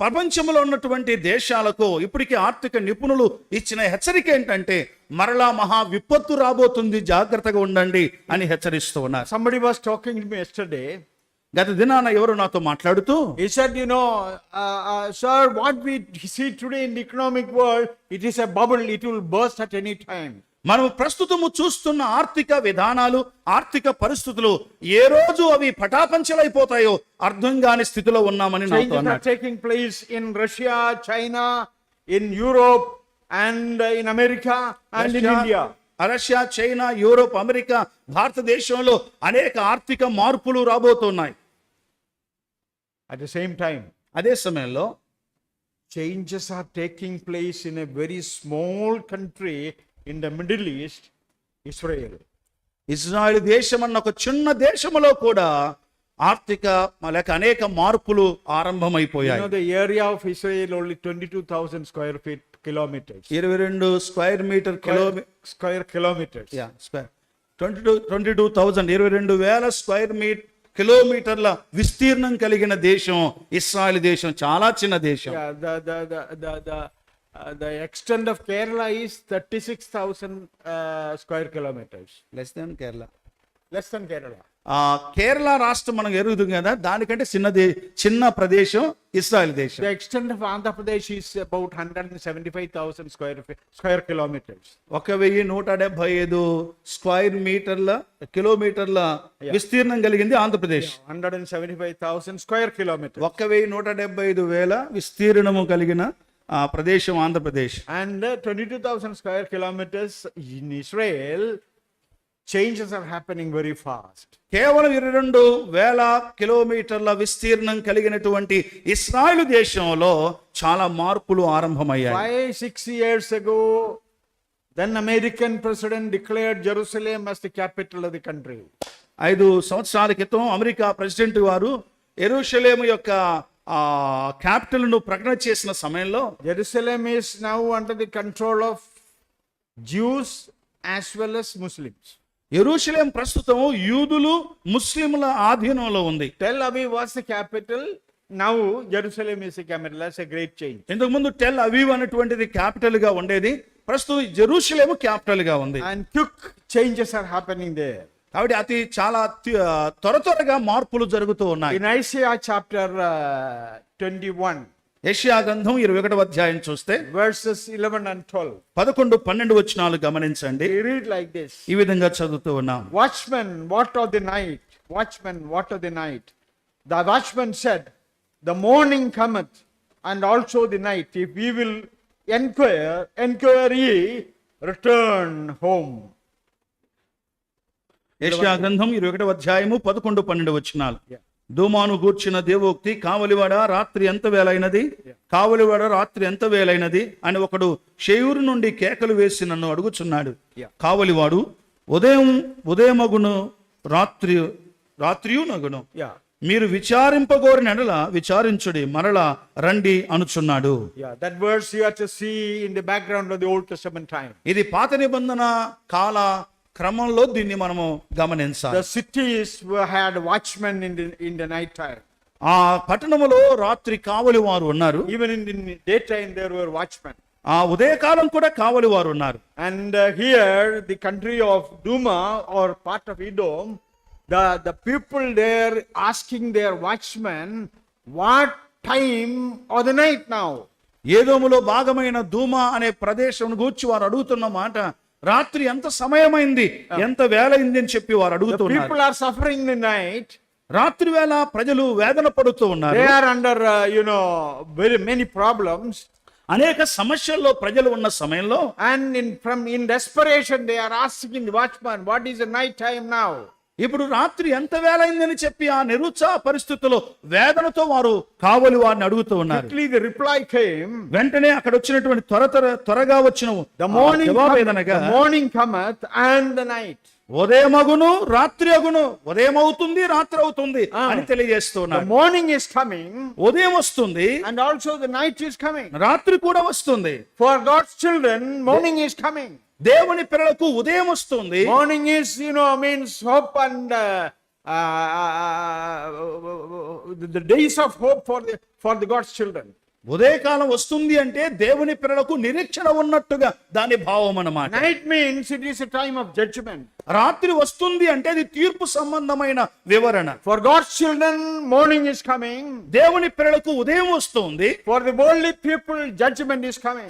ప్రపంచంలో ఉన్నటువంటి దేశాలకు ఇప్పటికే ఆర్థిక నిపుణులు ఇచ్చిన హెచ్చరిక ఏంటంటే మరలా మహా విపత్తు రాబోతుంది, జాగ్రత్తగా ఉండండి అని హెచ్చరిస్తూ ఉన్నారు. Somebody was talking to me yesterday. గత దినాన ఎవరు నాతో మాట్లాడుతూ, he said, sir, what we see today in the economic world, it is a bubble, it will burst at any time. మనం ప్రస్తుతము చూస్తున్న ఆర్థిక విధానాలు, ఆర్థిక పరిస్థితులు ఏ రోజు అవి పటాపంచలైపోతాయో అర్థం కాని స్థితిలో ఉన్నామని నాతో అన్నారు. Changes are taking place in Russia, China, in Europe and in America and in India. Russia, China, Europe, America, భారతదేశంలో అనేక ఆర్థిక మార్పులు రాబోతున్నాయి. At the same time, అదే సమయంలో changes are taking place in a very small country in the Middle East, Israel. Israel దేశం అన్న ఒక చిన్న దేశంలో కూడా ఆర్థిక లేక అనేక మార్పులు ఆరంభమైపోయాయి. The area of Israel only 22,000 square feet kilometers. 22 square meter square kilometers. 22,000 square కిలోమీటర్ల విస్తీర్ణం కలిగిన దేశం ఇశ్రాయేల్ దేశం. చాలా చిన్న దేశం. The extent of Kerala is 36,000 square kilometers. Less than Kerala. Kerala రాష్ట్రం మనం ఎరుగుతుంది కదా, దానికంటే చిన్న ప్రదేశం ఇస్రాయల్ దేశం. The extent of Andhra Pradesh is about 175,000 square kilometers. 1175 square కిలోమీటర్ల విస్తీర్ణం కలిగింది ఆంధ్రప్రదేశ్. 175,000 square kilometers. 1175,000 విస్తీర్ణము కలిగిన ప్రదేశం Andhra Pradesh. And 22,000 square kilometers in Israel, changes are happening very fast. కేవలం 22,000 కిలోమీటర్ల విస్తీర్ణం కలిగినటువంటి ఇశ్రాయేలు దేశంలో చాలా మార్పులు ఆరంభమయ్యాయి. 5-6 years ago, then American president declared Jerusalem as the capital of the country. 5 సంవత్సరాల క్రితం అమెరికా ప్రెసిడెంట్ వారు యెరూషలేము యొక్క క్యాపిటల్ ను ప్రకటన చేసిన సమయంలో, Jerusalem is now under the control of Jews as well as Muslims. యెరూషలేం ప్రస్తుతం యూదులు ముస్లింల ఆధీనంలో ఉంది. Tel Aviv was the capital, now Jerusalem is the capital. That's a great change. ఇంతకు ముందు టెల్ అవీవ్ అనేటువంటిది క్యాపిటల్ గా ఉండేది, ప్రస్తుతం జెరూషలేము క్యాపిటల్ గా ఉంది. And quick changes are happening there. కాబట్టి చాలా త్వరగా మార్పులు జరుగుతూ ఉన్నాయి. In Isaiah chapter 21, యెషయా గ్రంథం 21వ అధ్యాయం చూస్తే verses 11 and 12, 11-12 వచనాలు గమనించండి. we read like this. ఈ విధంగా చదువుతూ ఉన్నాం. Watchman, what of the night? Watchman, what of the night? The watchman said, the morning cometh, and also the night. If we will inquire ye, return home. యెషయా గ్రంథం 21వ అధ్యాయము 11-12 వచనాలు. దూమాను గూర్చిన దేవోక్తి, కావలివాడ రాత్రి ఎంత వేలైనది, కావలివాడ రాత్రి ఎంత వేలైనది అని ఒకడు షేయూరు నుండి కేకలు వేసి నన్ను అడుగుచున్నాడు. కావలివాడు ఉదయమగును రాత్రియునగును, మీరు విచారింపగోరిన ఎడల విచారించుడి, మరలా రండి అనుచున్నాడు. That verse you have to see in the background of the Old Testament time. ఇది పాత నిబంధన కాల క్రమంలో దీన్ని మనము గమనించాలి. The cities had watchmen in the night time. ఆ పట్టణములో రాత్రి కావలి వారు ఉన్నారు. Even in the daytime there were watchmen. ఆ ఉదయకాలం కూడా కావలి వారు ఉన్నారు. And here the country of Duma or part of Edom, the people there asking their watchmen, what time of the night now? ఏదోములో భాగమైన దూమా అనే ప్రదేశం గూర్చి వారు అడుగుతున్న మాట, రాత్రి ఎంత సమయమైంది, ఎంత వేలైంది అని చెప్పి వారు అడుగుతున్నారు. People are suffering in the night. రాత్రి వేళ ప్రజలు వేదన పడుతూ ఉన్నారు. They are under very many problems. అనేక సమస్యల్లో ప్రజలు ఉన్న సమయంలో, And in desperation they are asking the watchman, what is the night time now? ఇప్పుడు రాత్రి ఎంత వేలైందని చెప్పి ఆ నిరుత్సాహ పరిస్థితుల్లో వేదనతో వారు కావలి వారిని అడుగుతూ ఉన్నారు. Quickly the reply came. వెంటనే అక్కడ వచ్చినటువంటి త్వరగా వచ్చిన The morning cometh and the night. ఉదయమగును రాత్రి అగును, ఉదయం అవుతుంది రాత్రి అవుతుంది అని The తెలియజేస్తున్నారు. morning is coming ఉదయం వస్తుంది, and also the night is coming. రాత్రి కూడా వస్తుంది. For God's children, morning is coming. దేవుని పిల్లలకు ఉదయం వస్తుంది. Morning is, means hope and the days of hope for the God's children. ఉదయకాలం వస్తుంది అంటే దేవుని పిల్లలకు నిరీక్షణ ఉన్నట్టుగా దాని భావం అన్నమాట. Night means it is a time of judgment. రాత్రి వస్తుంది అంటే అది తీర్పు సంబంధమైన వివరణ. For God's children, morning is coming. దేవుని పిల్లలకు ఉదయం వస్తుంది. For the worldly people, judgment is coming.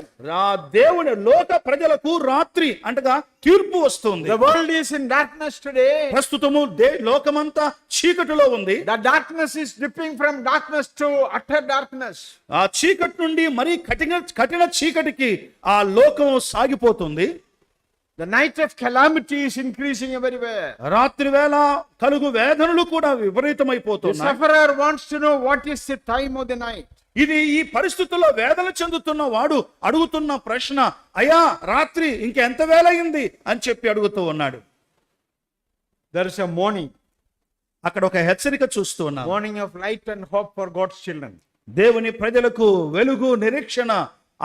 దేవుని లోక ప్రజలకు రాత్రి అంటగా తీర్పు వస్తుంది. The world is in darkness today. ప్రస్తుతము లోకమంతా చీకటిలో ఉంది. The darkness is dipping from darkness to utter darkness. ఆ చీకటి నుండి మరీ కఠిన చీకటికి ఆ లోకం సాగిపోతుంది. The night of calamity is increasing everywhere. రాత్రి వేళ కలుగు వేదనలు కూడా The విపరీతమైపోతున్నాయి. sufferer wants to know what is the time of the night. ఇది ఈ పరిస్థితుల్లో వేదన చెందుతున్న వాడు అడుగుతున్న ప్రశ్న, అయ్యా రాత్రి ఇంకెంత వేళ అయింది అని చెప్పి అడుగుతూ ఉన్నాడు. There is a morning. అక్కడ ఒక హెచ్చరిక చూస్తూ ఉన్నాం. Morning of light and hope for God's children. దేవుని ప్రజలకు వెలుగు నిరీక్షణ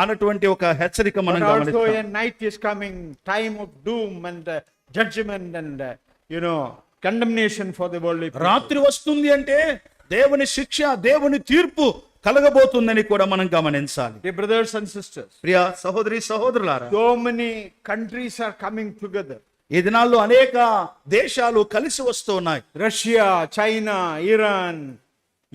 అన్నటువంటి ఒక హెచ్చరిక మనం But also గమనిస్తాం. a night is coming, time of doom and judgment and condemnation for the worldly people. రాత్రి వస్తుంది అంటే దేవుని శిక్ష, దేవుని తీర్పు కలగబోతుందని కూడా మనం గమనించాలి. Dear brothers and sisters, ప్రియ సహోదరి సహోదరులారా, so many countries are coming together. ఈ దినాల్లో అనేక దేశాలు కలిసి వస్తూ ఉన్నాయి. Russia, China, Iran,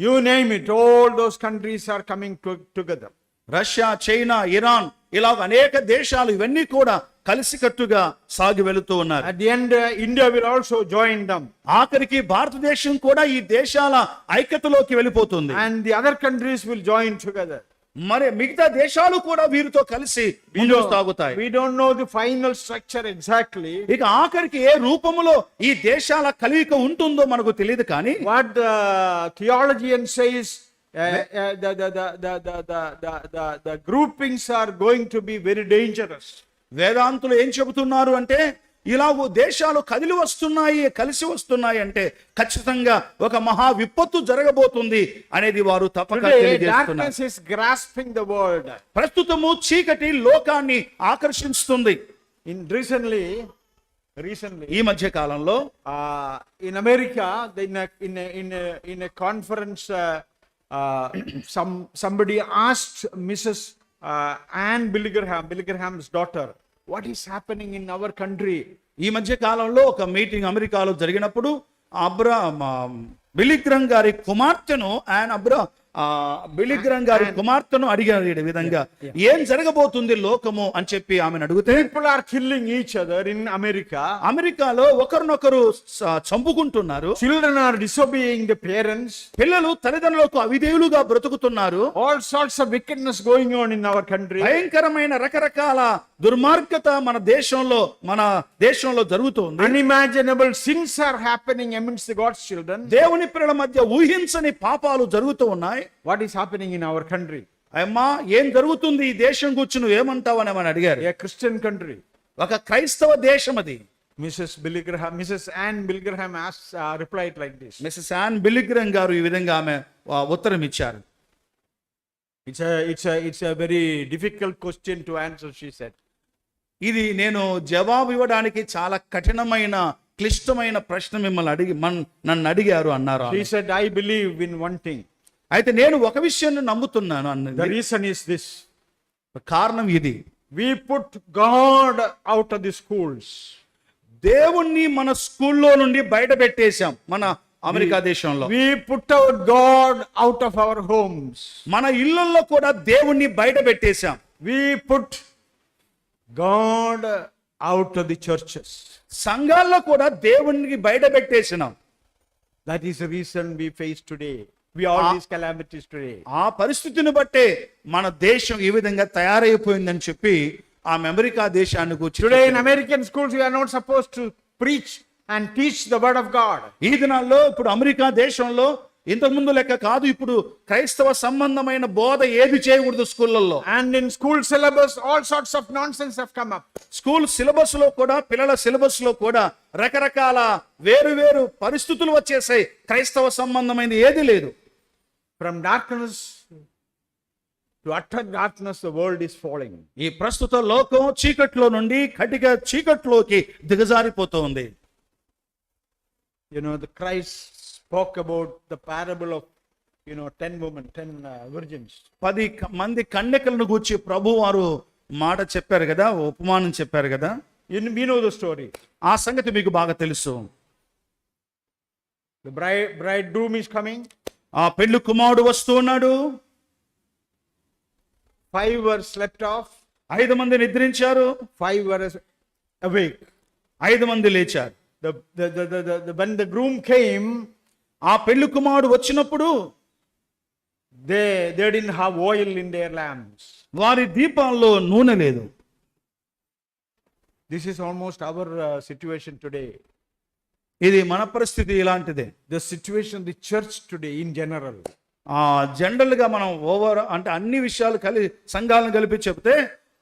you name it, all those countries are coming together. Russia, China, Iran ఇలాగ అనేక దేశాలు ఇవన్నీ కూడా కలిసికట్టుగా సాగి వెళుతూ ఉన్నారు. At the end, India will also join them. ఆఖరికి భారతదేశం కూడా ఈ దేశాల ఐక్యతలోకి వెళ్ళిపోతుంది. And the other countries will join together. మరి మిగతా దేశాలు కూడా వీరితో కలిసి ముందుకు సాగుతాయి. We don't know the final structure exactly. ఇక ఆఖరికి ఏ రూపములో ఈ దేశాల కలయిక ఉంటుందో మనకు తెలియదు. కానీ What the theologian says, the groupings are going to be very dangerous. వేదాంతులు ఏం చెబుతున్నారు అంటే ఇలాగూ దేశాలు కదిలి వస్తున్నాయి, కలిసి వస్తున్నాయి అంటే ఖచ్చితంగా ఒక మహా విపత్తు జరగబోతుంది అనేది వారు తప్పక Today, తెలియజేస్తున్నారు. darkness is grasping the world. ప్రస్తుతము చీకటి లోకాన్ని ఆకర్షిస్తుంది. Recently, ఈ మధ్య కాలంలో in America, in a conference, somebody asked Mrs. Anne Billy Graham's daughter, what is happening in our country? ఈ మధ్య కాలంలో ఒక మీటింగ్ అమెరికాలో జరిగినప్పుడు బిలిగ్రహం గారి కుమార్తెను బిలిగ్రహం గారి కుమార్తెను అడిగారు ఈ విధంగా, ఏం జరగబోతుంది లోకము అని చెప్పి ఆమెను అడిగితే, people are killing each other in America. అమెరికాలో ఒకరినొకరు చంపుకుంటున్నారు. Children are disobeying the parents. పిల్లలు తల్లిదండ్రులకు అవిధేయులుగా బ్రతుకుతున్నారు. All sorts of wickedness going on in our country. భయంకరమైన రకరకాల దుర్మార్గత మన దేశంలో జరుగుతోంది. Unimaginable sins are happening amidst the God's children. దేవుని పిల్లల మధ్య ఊహించని పాపాలు జరుగుతూ ఉన్నాయి. What is happening in our country? అమ్మా, ఏం జరుగుతుంది ఈ దేశం గురించి నువ్వేమంటావు అని మనం అడిగారు. A Christian country. ఒక క్రైస్తవ దేశం అది. Mrs. Anne Billy Graham replied like this. Mrs Ann Billy Graham గారు ఈ విధంగా ఆమె ఉత్తరం ఇచ్చారు. It's a very difficult question to answer, she said. ఇది నేను జవాబు ఇవ్వడానికి చాలా కఠినమైన క్లిష్టమైన ప్రశ్న మిమ్మల్ని నన్ను అడిగారు అన్నారు. She said, I believe in one thing. అయితే నేను ఒక విషయాన్ని నమ్ముతున్నాను The అన్నది. reason is this. కారణం ఇది, We put God out of the schools. దేవుణ్ణి మన స్కూల్లో నుండి బయట పెట్టేశాం. మన అమెరికా దేశంలో We put our God out of our homes. మన ఇళ్లలో కూడా దేవుణ్ణి బయట పెట్టేశాం. We put God out of the churches. సంఘాల్లో కూడా దేవుణ్ణి బయట పెట్టేసినాం. That is the reason we face today. We all these calamities today. ఆ పరిస్థితిని బట్టే మన దేశం ఈ విధంగా తయారైపోయిందని చెప్పి ఆ అమెరికా దేశానికి వచ్చి Today in American schools, we are not supposed to preach and teach the word of God. ఈ దినాల్లో ఇప్పుడు అమెరికా దేశంలో ఇంతకుముందు లెక్క కాదు. ఇప్పుడు క్రైస్తవ సంబంధమైన బోధ ఏది చేయకూడదు స్కూళ్ళల్లో. And in school syllabus, all sorts of nonsense have come up. School syllabus లో కూడా, పిల్లల సిలబస్ లో కూడా రకరకాల వేరు పరిస్థితులు వచ్చేసాయి. క్రైస్తవ సంబంధమైనది ఏది లేదు. From darkness to utter darkness, the world is falling. ఈ ప్రస్తుత లోకం చీకట్లో నుండి కటిక చీకట్లోకి దిగజారిపోతుంది. You know, the Christ spoke about the parable of 10 women, 10 virgins. 10 మంది కన్యకలను గూర్చి ప్రభు వారు మాట చెప్పారు కదా, ఉపమానం చెప్పారు కదా. We know the story. ఆ సంగతి మీకు బాగా తెలుసు. The bridegroom is coming. ఆ పెళ్లి కుమారుడు వస్తూ ఉన్నాడు. 5 were slept off. 5 మంది నిద్రించారు. 5 were awake. 5 మంది లేచారు. When the groom came, ఆ పెళ్లి కుమారుడు వచ్చినప్పుడు they didn't have oil in their lamps. వారి దీపాల్లో నూనె లేదు. This is almost our situation today. ఇది మన పరిస్థితి ఇలాంటిదే. The situation of the church today in general. General గా మనం అంటే అన్ని విషయాలు సంఘాలను కలిపి చెప్తే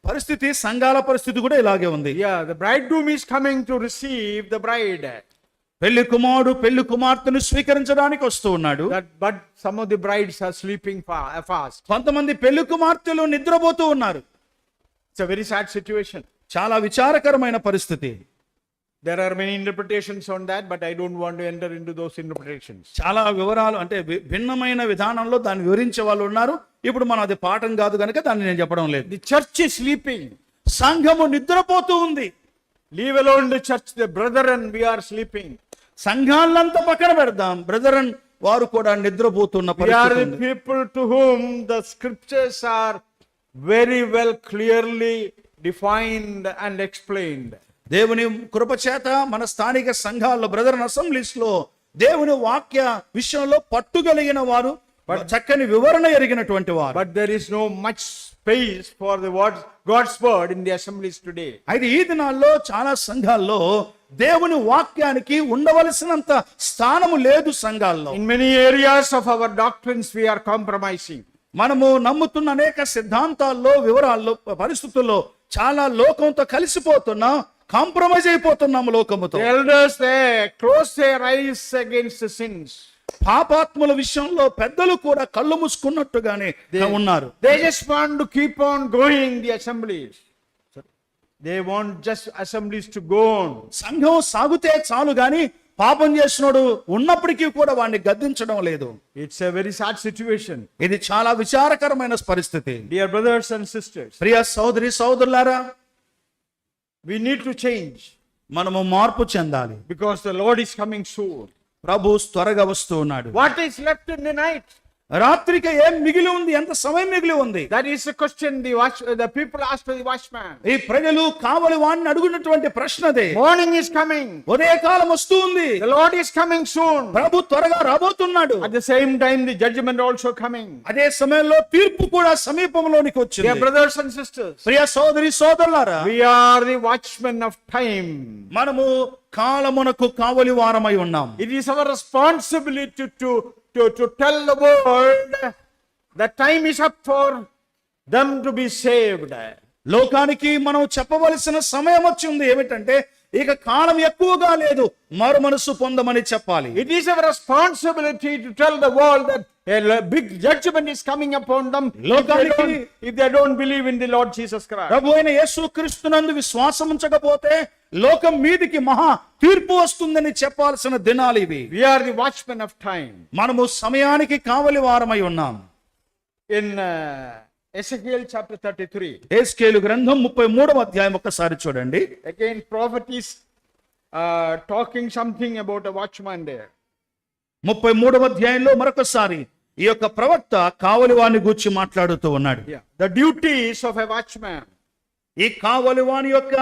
పరిస్థితి, సంఘాల పరిస్థితి కూడా ఇలాగే ఉంది. Yeah, the bridegroom is coming to receive the bride. పెళ్లి కుమారుడు పెళ్లి కుమార్తెను స్వీకరించడానికి వస్తూ ఉన్నాడు. But some of the brides are sleeping fast. కొంతమంది పెళ్లి కుమార్తెలు నిద్రపోతూ ఉన్నారు. It's a very sad situation. చాలా విచారకరమైన పరిస్థితి. There are many interpretations on that, but I don't want to enter into those interpretations. చాలా వివరాలు అంటే భిన్నమైన విధానంలో దాన్ని వివరించే వాళ్ళు ఉన్నారు. ఇప్పుడు మనం అది పాఠం కాదు కనుక దాన్ని నేను చెప్పడం లేదు. The church is sleeping. సంఘము నిద్రపోతూ ఉంది. Leave alone the church, the brethren, we are sleeping. సంఘాలంతా పక్కన పెడదాం, బ్రదరన్ వారు కూడా నిద్రపోతున్న We are పరిస్థితి the ఉంది. people to whom the scriptures are very well clearly defined and explained. దేవుని కృపచేత మన స్థానిక సంఘాల్లో బ్రదరన్ అసెంబ్లీస్ లో దేవుని వాక్య విషయంలో పట్టుగలిగిన వారు, చక్కని వివరణ ఎరిగినటువంటి వారు. But there is no much space for the God's word in the assemblies today. అయితే ఈ దినాల్లో చాలా సంఘాల్లో దేవుని వాక్యానికి ఉండవలసినంత స్థానము లేదు సంఘాల్లో. In many areas of our doctrines we are compromising. మనము నమ్ముతున్న అనేక సిద్ధాంతాల్లో, వివరాల్లో, పరిస్థితుల్లో చాలా లోకంతో కలిసిపోతున్నాం, కాంప్రమైజ్ అయిపోతున్నాము లోకముతో. The elders, they close their eyes against the sins. పాపాత్ముల విషయంలో పెద్దలు కూడా కళ్ళు మూసుకున్నట్టుగానే ఉన్నారు. They just want to keep on going the assemblies. They want just assemblies to go on. సంఘం సాగుతే చాలు గాని పాపం చేసినోడు ఉన్నప్పటికీ కూడా వాడిని గద్దించడం లేదు. It's a very sad situation. ఇది చాలా విచారకరమైన పరిస్థితి. Dear brothers and sisters, ప్రియ సోదరి సోదరులారా, we need to change మనము మార్పు చెందాలి. because the Lord is coming soon. ప్రభు త్వరగా వస్తూ ఉన్నాడు. What is left in the night? రాత్రికి ఏం మిగిలి ఉంది? ఎంత సమయం మిగిలి ఉంది? That is the question the people asked to the watchman. ఈ ప్రజలు కావలి వాడిని అడుగున్నటువంటి ప్రశ్నదే. Morning is coming. ఉదయకాలం వస్తూ ఉంది. The Lord is coming soon. ప్రభు త్వరగా రాబోతున్నాడు. At the same time the judgment also coming. అదే సమయంలో తీర్పు కూడా సమీపంలోనికి వచ్చింది. Dear brothers and sisters, ప్రియ సోదరి సోదరులారా, we are the watchmen of time. మనము కాలమునకు కావలి వారమై ఉన్నాం. It is our responsibility to tell the world that time is up for them to be saved. లోకానికి మనం చెప్పవలసిన సమయం వచ్చింది. ఏమిటంటే ఇక కాలం ఎక్కువగా లేదు, మారు మనసు పొందమని చెప్పాలి. It is our responsibility to tell the world that a big judgment is coming upon them if they don't believe in the Lord Jesus Christ. ప్రభు అయిన యేసు క్రీస్తునందు విశ్వాసం ఉంచకపోతే లోకం మీదికి మహా తీర్పు వస్తుందని చెప్పాల్సిన దినాలు ఇవి. We are the watchmen of time. మనము సమయానికి కావలి వారమై ఉన్నాం. In Ezekiel chapter 33, హెస్కేలు గ్రంథం 33వ అధ్యాయం ఒక్కసారి చూడండి. again prophet is talking something about a watchman there. 33వ అధ్యాయంలో మరొకసారి ఈ యొక్క ప్రవక్త కావలి వాని గూర్చి మాట్లాడుతూ ఉన్నాడు. The duties of a watchman. ఈ కావలి వాని యొక్క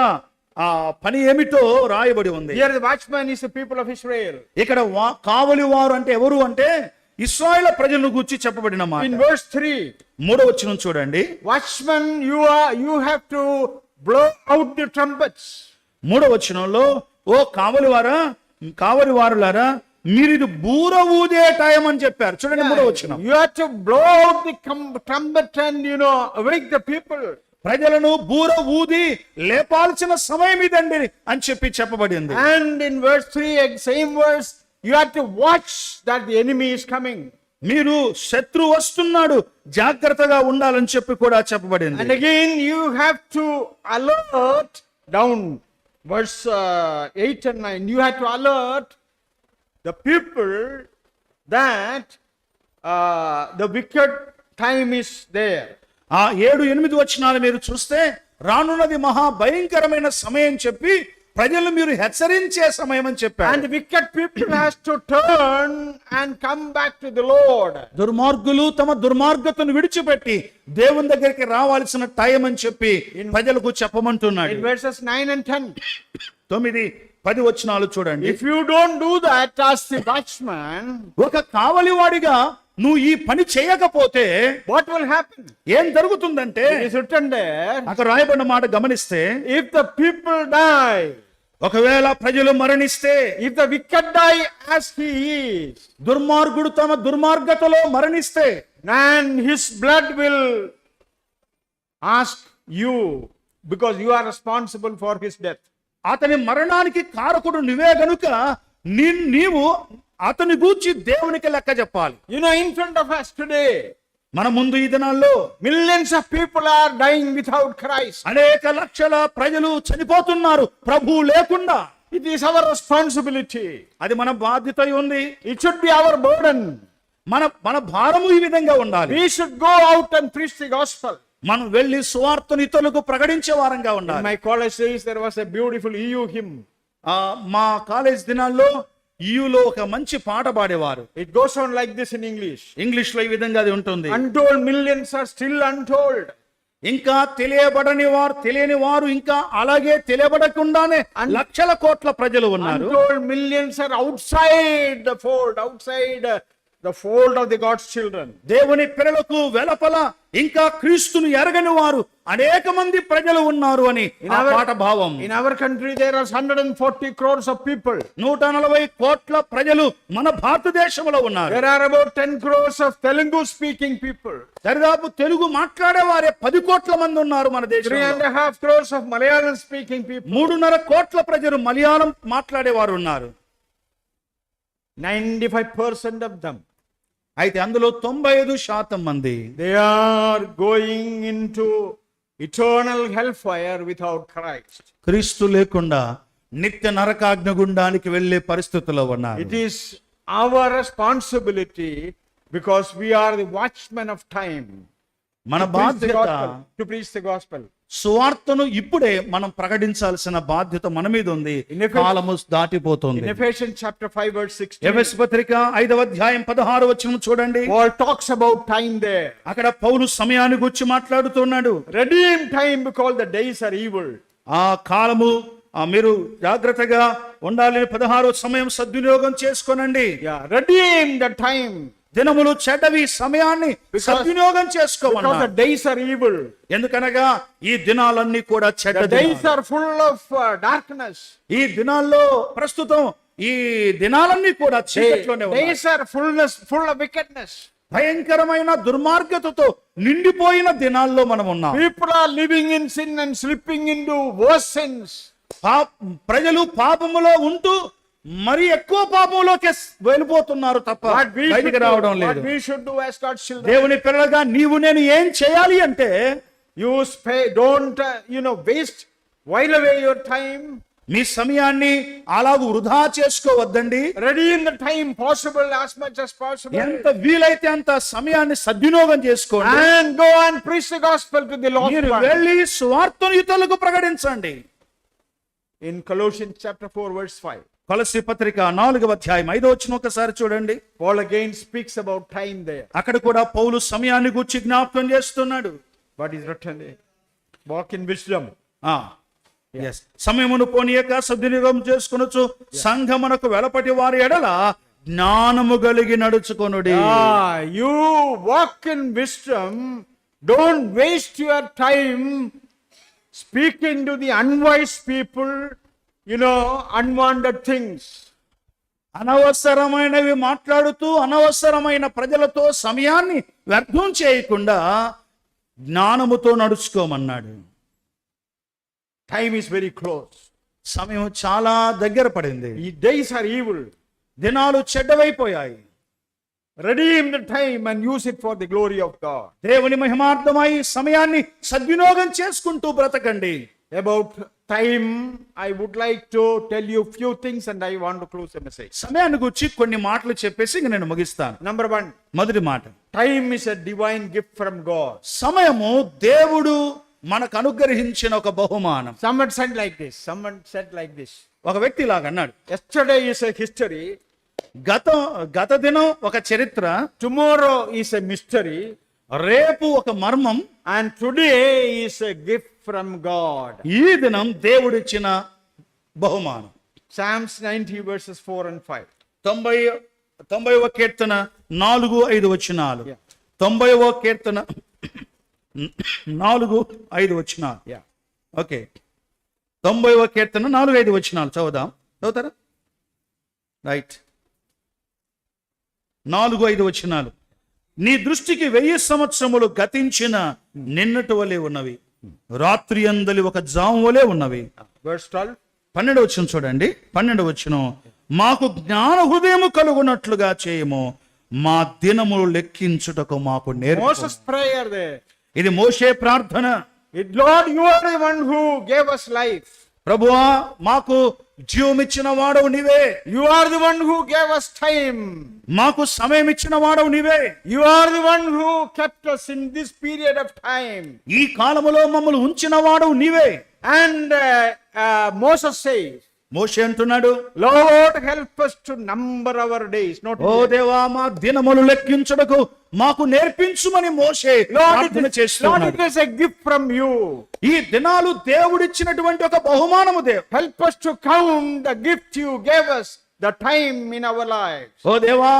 పని ఏమిటో రాయబడి ఉంది. Here the watchman is the people of Israel. ఇక్కడ కావలి వారు అంటే ఎవరు అంటే ఇశ్రాయేలు ప్రజలను గూర్చి చెప్పబడిన మాట. In verse 3, 3వ వచనం చూడండి. watchman, you have to blow out the trumpets. 3వ వచనంలో, ఓ కావలి వారులారా మీరు ఇది బూర ఊదే టైం అని చెప్పారు. చూడండి 3వ వచనం. You have to blow out the trumpet and awake the people. ప్రజలను బూర ఊది లేపాల్సిన సమయం ఇదండి అని చెప్పబడింది. And in verse 3, same verse, you have to watch that the enemy is coming. మీరు శత్రు వస్తున్నాడు, జాగ్రత్తగా ఉండాలని చెప్పి కూడా చెప్పబడింది. And again you have to alert, down verse 8 and 9, you have to alert the people that the wicked time is there. 7-8 వచనాలు మీరు చూస్తే రానున్నది మహా భయంకరమైన సమయం చెప్పి ప్రజలు మీరు హెచ్చరించే సమయం అని చెప్పారు. And the wicked people has to turn and come back to the Lord. దుర్మార్గులు తమ దుర్మార్గతను విడిచిపెట్టి దేవుని దగ్గరికి రావాల్సిన టైం అని చెప్పి ప్రజలకు చెప్పమంటున్నాడు. In verses 9 and 10, 9-10 వచనాలు చూడండి. if you don't do that as the watchman, ఒక కావలివాడిగా నువ్వు ఈ పని చేయకపోతే what will happen? ఏం జరుగుతుందంటే, It is written there, అక్కడ రాయబడిన మాట గమనిస్తే, if the people die, ఒకవేళ ప్రజలు మరణిస్తే, if the wicked die as he is, దుర్మార్గుడు తమ దుర్మార్గతలో మరణిస్తే, and his blood will ask you because you are responsible for his death. అతని మరణానికి కారకుడు నువ్వే గనుక నీవు అతని గూర్చి దేవునికి లెక్క చెప్పాలి. In front of us today, మన ముందు ఈ దినాల్లో millions of people are dying without Christ. అనేక లక్షల ప్రజలు చనిపోతున్నారు ప్రభు లేకుండా. It is our responsibility. అది మన బాధ్యత ఉంది. It should be our burden. మన భారము ఈ విధంగా ఉండాలి. We should go out and preach the gospel. మనం వెళ్ళి సువార్తను ఇతరులకు ప్రకటించే వారంగా In ఉండాలి. my college days, there was a beautiful EU hymn. మా కాలేజ్ దినాల్లో ఈయులో ఒక మంచి పాట పాడేవారు. It goes on like this in English. English లో ఈ విధంగా అది ఉంటుంది. Untold millions are still untold. ఇంకా తెలియని వారు ఇంకా అలాగే తెలియబడకుండానే లక్షల కోట్ల ప్రజలు ఉన్నారు. Untold millions are outside the fold of the God's children. దేవుని పిల్లలకు వెలపల ఇంకా క్రీస్తును ఎరగని వారు అనేక మంది ప్రజలు ఉన్నారు అని ఆ పాట భావం. In our country there are 140 crores of people. 140 కోట్ల ప్రజలు మన భారతదేశంలో ఉన్నారు. There are about 10 crores of Telugu speaking people. దరిదాపు తెలుగు మాట్లాడే వారే 10 కోట్ల మంది ఉన్నారు మన దేశంలో. 3.5 crores of Malayalam speaking people. 3.5 కోట్ల ప్రజలు మలయాళం మాట్లాడే వారు ఉన్నారు. 95% of them, అయితే అందులో 95% మంది they are going into eternal hellfire without Christ. క్రీస్తు లేకుండా నిత్య నరకాగ్ని గుండానికి వెళ్ళే పరిస్థితుల్లో ఉన్నారు. It is our responsibility because we are the watchmen of time మన బాధ్యత to preach the gospel. సువార్తను ఇప్పుడే మనం ప్రకటించాల్సిన బాధ్యత మన మీద ఉంది. కాలము దాటిపోతుంది. In Ephesians chapter 5 verse 16, ఎఫెసు పత్రిక 5వ అధ్యాయం 16వ వచనం చూడండి. Paul talks about time there. అక్కడ పౌలు సమయాన్ని గురించి మాట్లాడుతున్నాడు. Redeem time because the days are evil. ఆ కాలము మీరు జాగ్రత్తగా ఉండాలని 16వ సమయం సద్వినియోగం చేసుకోనండి. Yeah, redeem the time. దినములు చెడ్డవి, సమయాన్ని సద్వినియోగం Because చేసుకోమన్నారు. the days are evil. ఎందుకనగా ఈ దినాలన్నీ కూడా చెడ్డ The days దినాలు. are full of darkness. ఈ దినాల్లో ప్రస్తుతం ఈ దినాలన్నీ కూడా చీకట్లోనే ఉన్నాయి. Days are full of wickedness. భయంకరమైన దుర్మార్గతతో నిండిపోయిన దినాల్లో మనం ఉన్నాం. People are living in sin and slipping into worse sins. ప్రజలు పాపములో ఉంటూ మరి ఎక్కువ పాపంలోకి వెళ్ళిపోతున్నారు తప్ప బయటికి రావడం What లేదు. we should do as God's children. దేవుని పిల్లలుగా నీవు నేను ఏం చేయాలి అంటే Don't waste, while away your time. మీ సమయాన్ని అలాగూ వృధా చేసుకోవద్దండి. Redeem the time possible as much as possible. ఎంత వీలైతే అంత సమయాన్ని సద్వినియోగం చేసుకోండి. And go and preach the gospel to the lost మీరు one. వెళ్ళి సువార్తను ఇతరులకు ప్రకటించండి. In Colossians chapter 4 verse 5. కొలస్సీ పత్రిక 4వ అధ్యాయం 5వ వచనం ఒకసారి చూడండి. Paul again speaks about time there. అక్కడ కూడా పౌలు సమయాన్ని గురించి జ్ఞాపకం చేస్తున్నాడు. What is written there? Walk in wisdom. సమయమును పోనీయక సద్వినియోగం చేసుకొనొచ్చు, సంఘమునకు వెలపటి వారి ఎడల జ్ఞానము కలిగి నడుచుకొనుడి. You walk in wisdom. Don't waste your time speaking to the unwise people, unwanted things. అనవసరమైనవి మాట్లాడుతూ అనవసరమైన ప్రజలతో సమయాన్ని వ్యర్థం చేయకుండా జ్ఞానముతో నడుచుకోమన్నాడు. Time is very close. సమయం చాలా దగ్గర పడింది. The days are evil. దినాలు చెడ్డవైపోయాయి. Redeem the time and use it for the glory of God. దేవుని మహిమార్థమై సమయాన్ని సద్వినియోగం చేసుకుంటూ బ్రతకండి. About time, I would like to tell you few things and I want to close the message. సమయాన్ని గురించి కొన్ని మాటలు చెప్పేసి ఇంక నేను ముగిస్తాను. Number 1, మొదటి మాట, time is a divine gift from God. సమయము దేవుడు మనకు అనుగ్రహించిన ఒక బహుమానం. Someone said like this. ఒక వ్యక్తి ఇలాగ అన్నాడు, Yesterday is a history. గత దినం ఒక చరిత్ర, Tomorrow is a mystery. రేపు ఒక మర్మం, And today is a gift from God. ఈ దినం దేవుడిచ్చిన బహుమానం. Psalms 90 verses 4 and 5. 90వ కీర్తన 4-5 వచనాలు. 90వ కీర్తన 4-5 వచనాలు. Yeah. ఓకే, 90వ కీర్తన 4-5 వచనాలు చదువుతారా? రైట్. 4-5 వచనాలు. నీ దృష్టికి 1000 సంవత్సరములు గతించిన నిన్నటి వలె ఉన్నవి, రాత్రి అందలి ఒక జాము వలె ఉన్నవి. Verse 12. 12వ వచనం చూడండి. 12వ వచనం, మాకు జ్ఞాన హృదయము కలుగునట్లుగా చేయము, మా దినములు లెక్కించుటకు మాకు నేర్పు. Moses' prayer there. ఇది మోషే ప్రార్థన. Lord, you are the one who gave us life. ప్రభువా, మాకు జీవమిచ్చిన వాడవు నీవే, You are the one who gave us time. మాకు సమయం ఇచ్చిన వాడవు నీవే, You are the one who kept us in this period of time. ఈ కాలములో మమ్మల్ని ఉంచిన వాడవు నీవే. And Moses says, మోషే అంటున్నాడు, Lord, help us to number our days. Not ఓ దేవా మా దినములు లెక్కించుటకు మాకు నేర్పించుమని మోషే ప్రార్థన Lord, చేస్తున్నాడు. it is a gift from you. ఈ దినాలు దేవుడిచ్చినటువంటి ఒక బహుమానము దేవు. Help us to count the gift you gave us, the time in our lives. ఓ దేవా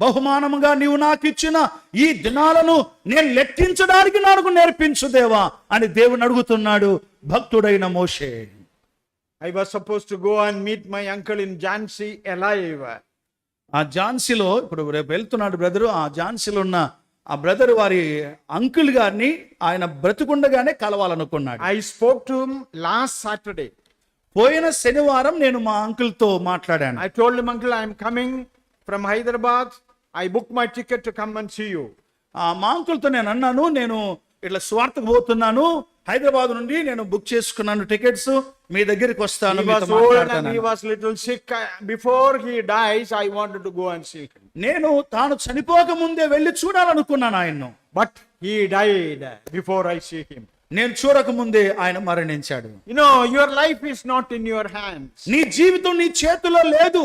బహుమానముగా నీవు నాకు ఇచ్చిన ఈ దినాలను నేను లెక్కించడానికి నాకు నేర్పించు దేవా అని దేవుని అడుగుతున్నాడు భక్తుడైన మోషే. I was supposed to go and meet my uncle in Jhansi alive. ఆ ఝాన్సీలో ఇప్పుడు రేపు వెళ్తున్నాడు బ్రదరు. ఆ ఝాన్సీలో ఉన్న ఆ బ్రదర్ వారి అంకుల్ గారిని ఆయన బ్రతుకుండగానే కలవాలనుకున్నాడు. I spoke to him last Saturday. పోయిన శనివారం నేను మా అంకుల్ తో మాట్లాడాను. I told him, Uncle, I am coming from Hyderabad. I booked my ticket to come and see you. మా అంకుల్తో నేను అన్నాను, నేను ఇట్లా స్వార్థకు పోతున్నాను, హైదరాబాద్ నుండి నేను బుక్ చేసుకున్నాను టికెట్స్, మీ దగ్గరికి వస్తాను, He మీతో was old and మాట్లాడతాను. he was little sick. Before he dies, I wanted to go and see him. నేను తాను చనిపోక ముందే వెళ్ళి చూడాలనుకున్నాను ఆయన్ను. But he died before I see him. నేను చూడక ముందే ఆయన మరణించాడు. You know, your life is not in your hands. నీ జీవితం నీ చేతిలో లేదు.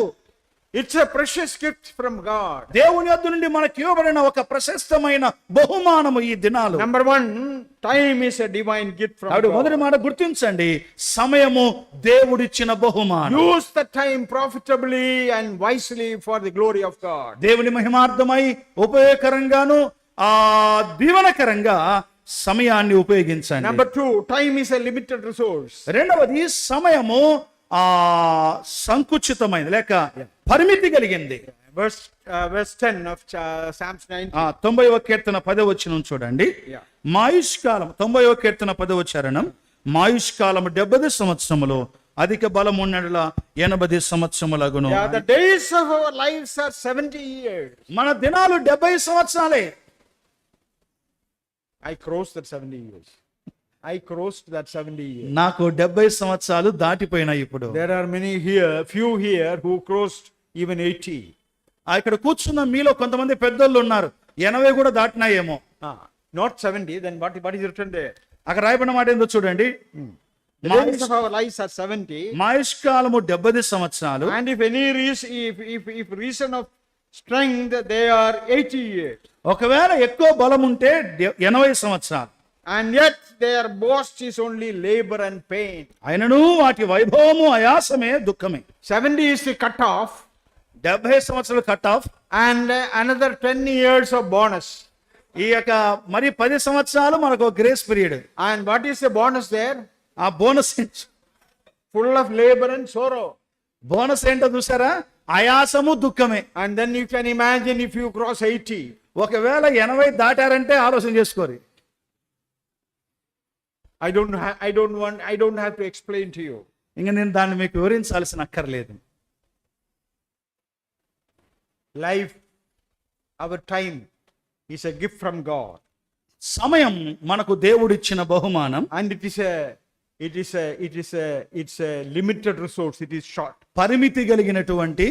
It's a precious gift from God. దేవుని యొద్ద నుండి మనకి ఇవ్వబడిన ఒక ప్రశస్తమైన బహుమానము ఈ దినాలు. Number one, time is a divine gift from ఆవిడ God. మొదటి మాట గుర్తించండి, సమయము దేవుడిచ్చిన బహుమానం. Use the time profitably and wisely for the glory of God. దేవుని మహిమార్థమై ఉపయోగకరంగాను దీవనకరంగా సమయాన్ని ఉపయోగించండి. Number two, time is a limited resource. రెండవది, సమయము సంకుచితమైనది లేక పరిమితి కలిగింది. Verse 10 of Psalms 90. 90వ కీర్తన 10వ వచనం చూడండి. Yeah. మాయుష్కాలం 90వ కీర్తన 10వ చరణం, మాయుష్కాలము 70 సంవత్సరములు, అధిక బలము ఉన్నట్ల 80 సంవత్సరములగును. Yeah, the days of our lives are 70 years. మన దినాలు 70 సంవత్సరాలే. I crossed that 70 years. I crossed that 70 years. నాకు 70 సంవత్సరాలు దాటిపోయినాయి ఇప్పుడు. There are few here who crossed even 80. ఇక్కడ కూర్చున్న మీలో కొంతమంది పెద్దోళ్ళు ఉన్నారు, 80 కూడా దాటినాయేమో. Not 70, then what is written there? అక్కడ రాయబడిన మాట ఏందో చూడండి. The days of our lives are 70. మాయుష్కాలము 70 సంవత్సరాలు. And if any reason of strength, they are 80 years. ఒకవేళ ఎక్కువ బలం ఉంటే 80 సంవత్సరాలు. And yet their boast is only labor and pain. అయినను వాటి వైభవము ఆయాసమే దుఃఖమే. 70 is the cutoff. 70 సంవత్సరాలు cut off. And another 10 years of bonus. ఈ యొక్క మరి 10 సంవత్సరాలు మనకు grace period. And what is the bonus there? ఆ bonus Full of labor and sorrow. Bonus ఏంటో చూసారా? ఆయాసము దుఃఖమే. And then you can imagine if you cross 80. ఒకవేళ 80 దాటారంటే ఆలోచన చేసుకోరు. I don't have to explain to you. ఇంకా నేను దాన్ని మీకు వివరించాల్సిన అక్కర్లేదు. Life, our time is a gift from God. సమయం మనకు దేవుడిచ్చిన బహుమానం. And it's a limited resource. It is short. పరిమితి కలిగినటువంటి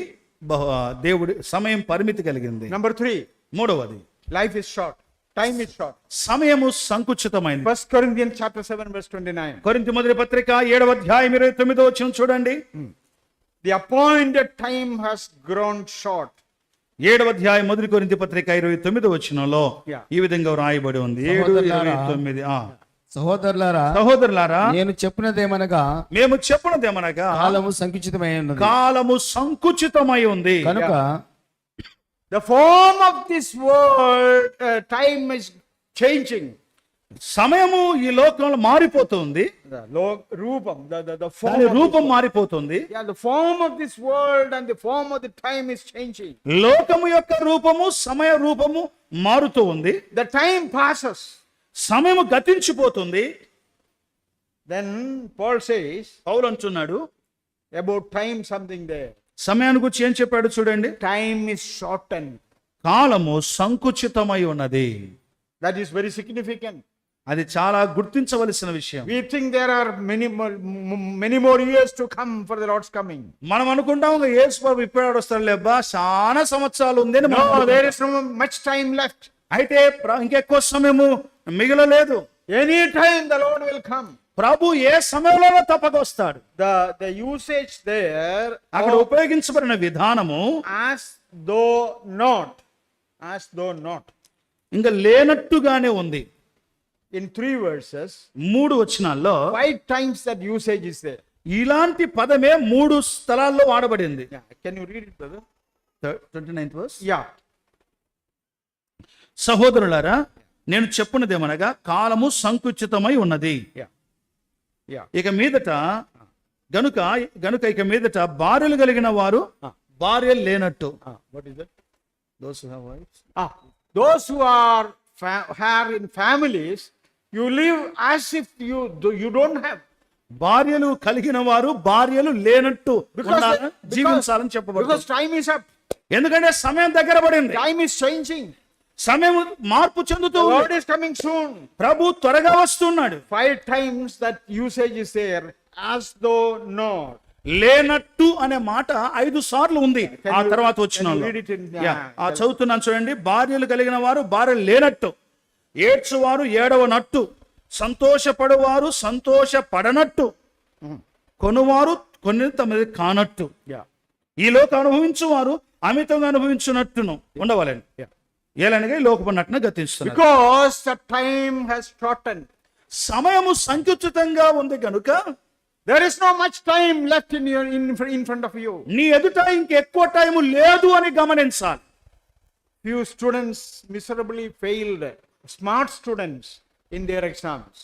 దేవుడి సమయం పరిమితి కలిగింది. Number 3, మూడవది, life is short. Time is short. సమయము సంకుచితమైనది. 1 Corinthians chapter 7 verse 29. కొరింథీ మొదటి పత్రిక 7వ అధ్యాయం 29వ వచనం చూడండి. The appointed time has grown short. 7వ అధ్యాయం మొదటి కొరింథీ పత్రిక 29వ వచనంలో ఈ విధంగా రాయబడి ఉంది. 7:29. సహోదరులారా, నేను చెప్పినదేమనగా, మేము చెప్పినదేమనగా కాలము సంకుచితమై ఉన్నది. కాలము సంకుచితమై ఉంది కనుక The form of this world, time is changing. సమయము ఈ లోకంలో మారిపోతుంది. The form దాని of రూపం మారిపోతుంది. the form of this world and the form of the time is changing. లోకము యొక్క రూపము సమయ రూపము మారుతూ ఉంది. The time passes. సమయము గతించిపోతుంది. Then Paul says పౌలు అంటున్నాడు about time something there. సమయాన్ని గురించి ఏం చెప్పాడు చూడండి. Time is shortened. కాలము సంకుచితమై ఉన్నది. That is very significant. అది చాలా గుర్తించవలసిన విషయం. We think there are many more years to come for the Lord's coming. మనం అనుకుంటాం యేసు ప్రభు ఇప్పుడు వస్తాడు లేబ్బా, చాలా సంవత్సరాలు ఉంది అని. No, there is no much time left. అయితే ఇంకెక్కువ సమయము మిగలలేదు. Any time the Lord will come. ప్రభు ఏ సమయంలో తప్పక వస్తాడు. The usage there అక్కడ ఉపయోగించబడిన విధానము as though not, as though not. ఇంకా లేనట్టుగానే ఉంది. In 3 verses, 3 వచనాల్లో 5 times that usage is there. ఇలాంటి పదమే 3 స్థలాల్లో వాడబడింది. Yeah, can you read it, brother? 29th verse. Yeah. సహోదరులారా, నేను చెప్పున్నదేమనగా కాలము సంకుచితమై ఉన్నది. Yeah. Yeah. ఇక మీదట గనుక ఇక మీదట భార్యలు కలిగిన వారు భార్యలు లేనట్టు. What is that? Those who have wives. Those who are in families, you live as if you don't have. భార్యలు కలిగిన వారు భార్యలు లేనట్టు జీవించాలని చెప్పబడింది. Because time is up. ఎందుకంటే సమయం దగ్గర పడింది. Time is changing. సమయం మార్పు చెందుతూ The Lord is coming soon. ప్రభు త్వరగా వస్తున్నాడు. 5 times that usage is there, as though not. లేనట్టు అనే మాట 5 సార్లు ఉంది. ఆ తర్వాత వచ్చిన చదువుతున్నాను చూడండి. భార్యలు కలిగిన వారు భార్యలు లేనట్టు, ఏడ్చువారు ఏడవనట్టు, సంతోషపడువారు సంతోషపడనట్టు, కొనువారు కొన్నింత మీద కానట్టు, ఈ లోక అనుభవించువారు అమితంగా అనుభవించున్నట్టును ఉండవాలండి. ఏలనగా ఈ లోకపడినట్టును గతిస్తున్నారు. Because the time has shortened. సమయము సంకుచితంగా ఉంది కనుక there is no much time left in front of you. నీ ఎదుట ఇంకెక్కువ టైం లేదు అని గమనించాలి. Few students miserably failed, smart students, in their exams.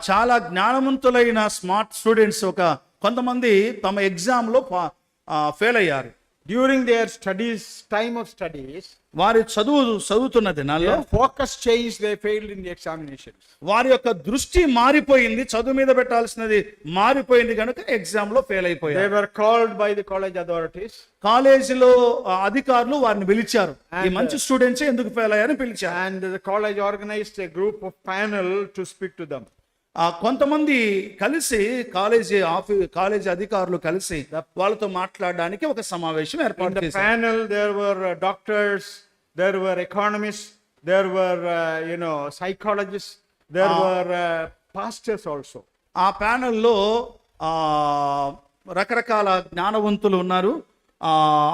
చాలా జ్ఞానవంతులైన స్మార్ట్ స్టూడెంట్స్ కొంతమంది తమ ఎగ్జామ్ లో ఫెయిల్ అయ్యారు. During their studies, time of studies, వారి చదువుతున్న దినాల్లో focus changed, they failed in the examinations. వారి యొక్క దృష్టి మారిపోయింది, చదువు మీద పెట్టాల్సినది మారిపోయింది కనుక ఎగ్జామ్ లో ఫెయిల్ అయిపోయారు. They were called by the college authorities. కాలేజీలో అధికారులు వారిని పిలిచారు. ఈ మంచి స్టూడెంట్స్ ఎందుకు ఫెయిల్ అయ్యారని పిలిచారు. And the college organized a group of panel to speak to them. కొంతమంది కలిసి కాలేజీ అధికారులు కలిసి వాళ్ళతో మాట్లాడడానికి ఒక సమావేశం ఏర్పాటు చేశారు. In the panel there were doctors, there were economists, there were psychologists, there were pastors also. ఆ ప్యానెల్లో రకరకాల జ్ఞానవంతులు ఉన్నారు,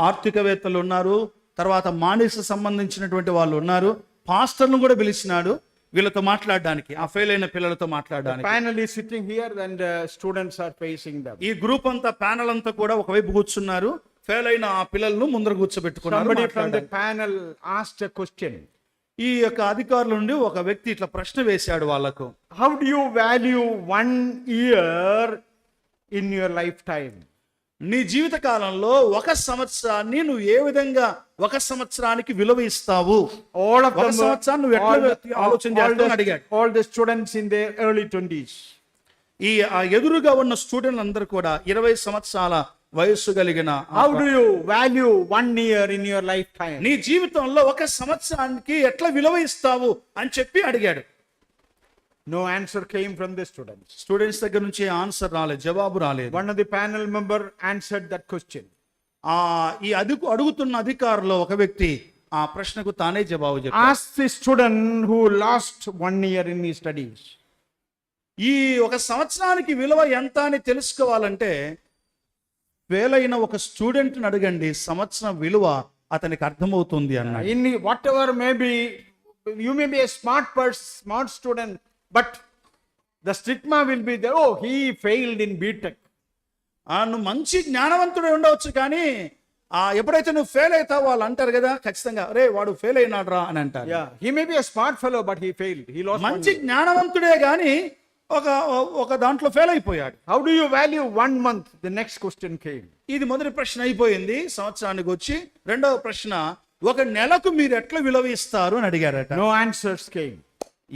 ఆర్థికవేత్తలు ఉన్నారు, తర్వాత మానసిక సంబంధించినటువంటి వాళ్ళు ఉన్నారు, పాస్టర్లను కూడా పిలిచినాడు వీళ్ళతో మాట్లాడడానికి, ఆ ఫెయిల్ అయిన పిల్లలతో మాట్లాడడానికి. Panel is sitting here and students are facing them. ఈ గ్రూప్ అంతా ప్యానెల్ అంతా కూడా ఒకవైపు కూర్చున్నారు, ఫెయిల్ అయిన ఆ పిల్లలను ముందర కూర్చోబెట్టుకున్నారు. Somebody from the panel asked a question. ఈ యొక్క అధికారుల నుండి ఒక వ్యక్తి ఇట్లా ప్రశ్న వేశాడు వాళ్ళకు. How do you value 1 year in your lifetime? నీ జీవిత కాలంలో 1 సంవత్సరాన్ని నువ్వు ఏ విధంగా 1 సంవత్సరానికి విలువ ఇస్తావు? All of them, సంవత్సరాన్ని నువ్వు ఎట్లా ఆలోచన చేస్తావు అని అడిగాడు. All the students in their early 20s. ఈ ఎదురుగా ఉన్న స్టూడెంట్లు అందరూ కూడా 20 సంవత్సరాల వయస్సు కలిగిన. How do you value 1 year in your lifetime? నీ జీవితంలో 1 సంవత్సరానికి ఎట్లా విలువ ఇస్తావు అని చెప్పి అడిగాడు. No answer came from the students. Students దగ్గర నుంచి ఆన్సర్ రాలేదు, జవాబు రాలేదు. One of the panel member answered that question. ఈ అడుగుతున్న అధికారులో ఒక వ్యక్తి ఆ ప్రశ్నకు తానే జవాబు చెప్పాడు. Ask the student who lost 1 year in his studies. ఈ 1 సంవత్సరానికి విలువ ఎంత అని తెలుసుకోవాలంటే ఫెయిల్ అయిన ఒక స్టూడెంట్ని అడగండి, సంవత్సరం విలువ అతనికి అర్థమవుతుంది అన్నాడు. In whatever may be, you may be a smart person, smart student, but the stigma will be there. Oh, he failed in BTech. నువ్వు మంచి జ్ఞానవంతుడు ఉండవచ్చు, కానీ ఎప్పుడైతే నువ్వు ఫెయిల్ అవుతావు వాళ్ళు అంటారు కదా ఖచ్చితంగా, రే వాడు ఫెయిల్ అయినాడు రా అని అంటారు. Yeah, he may be a smart fellow, but he failed. He lost. మంచి జ్ఞానవంతుడే కానీ ఒక దాంట్లో ఫెయిల్ అయిపోయాడు. How do you value 1 month? The next question came. ఇది మొదటి ప్రశ్న అయిపోయింది. సంవత్సరానికి వచ్చి రెండవ ప్రశ్న, 1 నెలకు మీరు ఎట్లా విలువ ఇస్తారు అని అడిగారట. No answers came.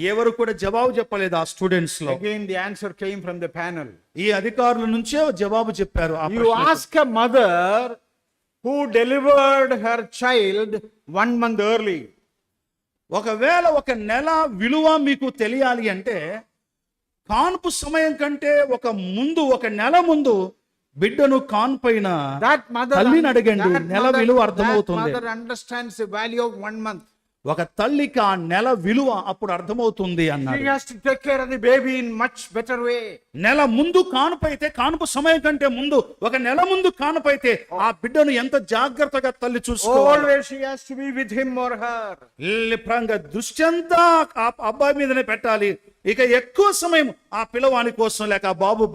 ఎవరు కూడా జవాబు చెప్పలేదు ఆ స్టూడెంట్స్ లో. Again the answer came from the panel. ఈ అధికారుల నుంచే జవాబు చెప్పారు. You ask a mother who delivered her child 1 month early. ఒకవేళ ఒక నెల విలువ మీకు తెలియాలి అంటే కాన్పు సమయం కంటే ఒక నెల ముందు బిడ్డను కాన్పైన That mother, తల్లిని అడగండి, that నెల mother- విలువ that అర్థమవుతుంది. mother understands the value of 1 month. ఒక తల్లికి ఆ నెల విలువ అప్పుడు అర్థమవుతుంది She అన్నాడు. has to take care of the baby in much better way. నెల ముందు కానుపైతే, కానుపు సమయం కంటే ముందు ఒక నెల ముందు కానుపైతే ఆ బిడ్డను ఎంత జాగ్రత్తగా తల్లి చూసుకోవాలి. Always she has to be with him or her. దృష్టి అంతా ఆ అబ్బాయి మీదనే పెట్టాలి. ఇక ఎక్కువ సమయం ఆ పిల్లవాని కోసం లేక ఆ బాబు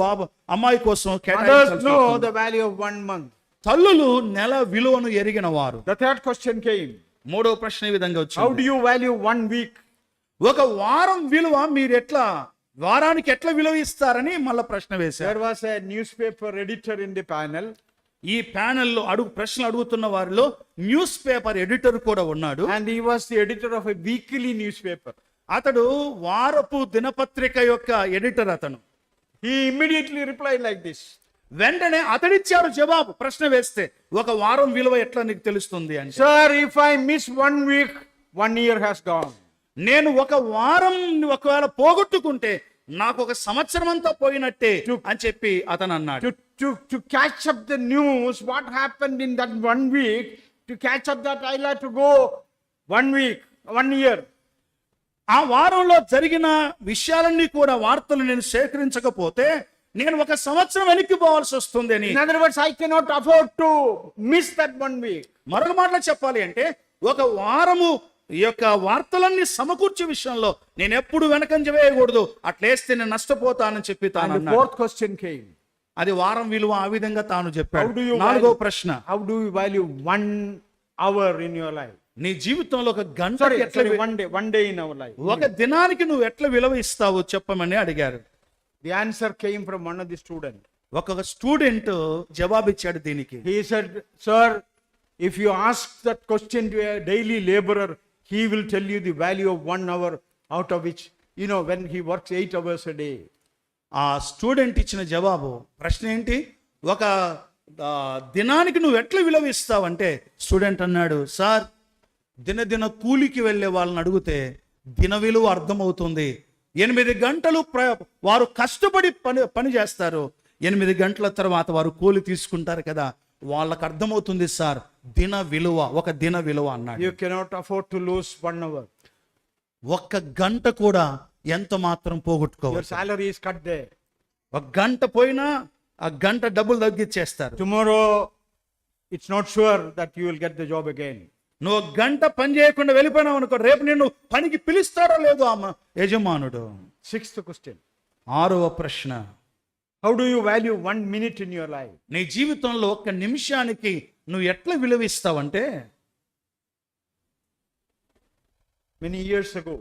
అమ్మాయి కోసం Mothers కేటాయించాల్సి know వస్తుంది. the value of 1 month. తల్లులు నెల విలువను ఎరిగిన వారు. The third question came. మూడవ ప్రశ్న ఈ విధంగా How వచ్చింది. do you value 1 week? ఒక వారం విలువ మీరు వారానికి ఎట్లా విలువ ఇస్తారని మళ్ళా ప్రశ్న వేశారు. There was a newspaper editor in the panel. ఈ ప్యానెల్లో ప్రశ్నలు అడుగుతున్న వారిలో న్యూస్ పేపర్ ఎడిటర్ కూడా ఉన్నాడు. And he was the editor of a weekly newspaper. అతడు వారపు దినపత్రిక యొక్క ఎడిటర్ అతను. He immediately replied like this. వెంటనే అతడిచ్చాడు జవాబు. ప్రశ్న వేస్తే ఒక వారం విలువ ఎట్లా నీకు తెలుస్తుంది అని. Sir, if I miss 1 week, 1 year has gone. నేను ఒక వారం ఒకవేళ పోగొట్టుకుంటే నాకు ఒక సంవత్సరం అంతా పోయినట్టే అని చెప్పి అతను అన్నాడు. To catch up the news, what happened in that 1 week, to catch up that I'll have to go 1 week, 1 year. ఆ వారంలో జరిగిన విషయాలన్నీ కూడా వార్తలు నేను సేకరించకపోతే నేను ఒక సంవత్సరం వెనక్కి పోవాల్సి వస్తుంది అని. In other words, I cannot afford to miss that 1 week. మరొక మాటలో చెప్పాలి అంటే ఒక వారము ఈ యొక్క వార్తలన్నీ సమకూర్చే విషయంలో నేను ఎప్పుడు వెనకంజ వేయకూడదు. అట్లేస్తే నేను నష్టపోతానని చెప్పి తాను And the అన్నాడు. 4th question came. అది వారం విలువ ఆ విధంగా తాను చెప్పాడు. How do you నాలుగో value- ప్రశ్న, How do you value 1 hour in your life? నీ జీవితంలో ఒక గంట Sorry, ఎట్లా 1 day in our life. ఒక దినానికి నువ్వు ఎట్లా విలువ ఇస్తావో చెప్పమని అడిగారు. The answer came from one of the students. ఒక స్టూడెంట్ జవాబిచ్చాడు దీనికి. He said, sir, if you ask that question to a daily laborer, he will tell you the value of 1 hour, out of which, when he works 8 hours a day. ఆ స్టూడెంట్ ఇచ్చిన జవాబు ప్రశ్న ఏంటి? ఒక దినానికి నువ్వు ఎట్లా విలువ ఇస్తావంటే స్టూడెంట్ అన్నాడు, సార్ దినదిన కూలికి వెళ్ళే వాళ్ళని అడిగితే దిన విలువ అర్థమవుతుంది. 8 గంటలు వారు కష్టపడి పని చేస్తారు. 8 గంటల తర్వాత వారు కూలి తీసుకుంటారు కదా, వాళ్ళకు అర్థమవుతుంది సార్ దిన విలువ, ఒక దిన విలువ అన్నాడు. You cannot afford to lose 1 hour. ఒక్క గంట కూడా ఎంత మాత్రం Your పోగొట్టుకోవాలి. salary is cut there. ఒక గంట పోయినా ఆ గంట డబ్బులు తగ్గించేస్తారు. Tomorrow, it's not sure that you will get the job again. నువ్వు గంట పని చేయకుండా వెళ్ళిపోయినావు అనుకో, రేపు నేను పనికి పిలుస్తాడో లేదో యజమానుడు. 6th question. ఆరవ ప్రశ్న, How do you value 1 minute in your life? నీ జీవితంలో ఒక్క నిమిషానికి నువ్వు ఎట్లా విలువిస్తావంటే, Many years ago,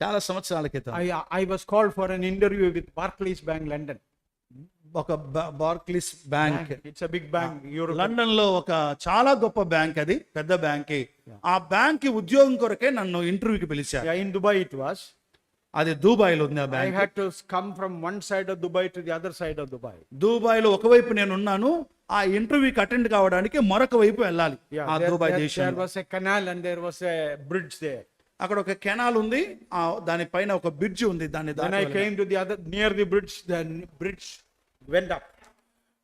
చాలా సంవత్సరాల క్రితం I was called for an interview with Barclays Bank, London. ఒక Barclays bank, It's a big bank, Europe. London లో ఒక చాలా గొప్ప బ్యాంక్, అది పెద్ద బ్యాంక్. ఆ బ్యాంక్ ఉద్యోగం కొరకే నన్ను ఇంటర్వ్యూకి పిలిచారు. Yeah, in Dubai it was. అది దుబాయ్ లో ఉంది ఆ I bank. had to come from one side of Dubai to the other side of Dubai. Dubai లో ఒకవైపు నేను ఉన్నాను, ఆ ఇంటర్వ్యూకి అటెండ్ కావడానికి మరొక వైపు వెళ్ళాలి. Yeah, ఆ దుబాయ్ there దేశంలో was a canal and there was a bridge there. అక్కడ ఒక కెనాల్ ఉంది, దానిపైన ఒక బ్రిడ్జ్ ఉంది. When దాని I came to the other, near the bridge went up.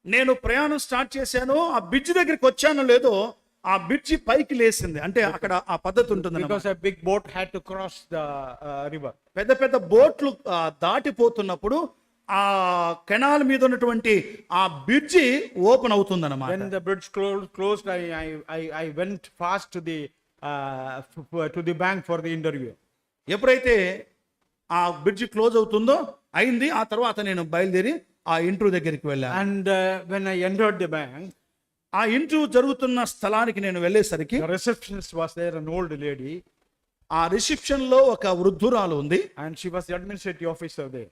నేను ప్రయాణం స్టార్ట్ చేశాను. ఆ బ్రిడ్జ్ దగ్గరికి వచ్చాను లేదో ఆ బ్రిడ్జి పైకి లేసింది. అంటే అక్కడ ఆ పద్ధతి ఉంటుంది. Because a big boat had to cross the river. పెద్ద పెద్ద బోట్లు దాటిపోతున్నప్పుడు ఆ కెనాల్ మీద ఉన్నటువంటి ఆ బ్రిడ్జి ఓపెన్ అవుతుంది అన్నమాట. When the bridge closed, I went fast to the bank for the interview. ఎప్పుడైతే ఆ బ్రిడ్జి క్లోజ్ అవుతుందో అయింది, ఆ తర్వాత నేను బయలుదేరి ఆ ఇంటర్వ్యూ దగ్గరికి వెళ్ళాను. And when I entered the bank, ఆ ఇంటర్వ్యూ జరుగుతున్న స్థలానికి నేను వెళ్ళేసరికి the receptionist was there, an old lady, ఆ రిసెప్షన్ లో ఒక వృద్ధురాలు ఉంది. and she was the administrative officer there.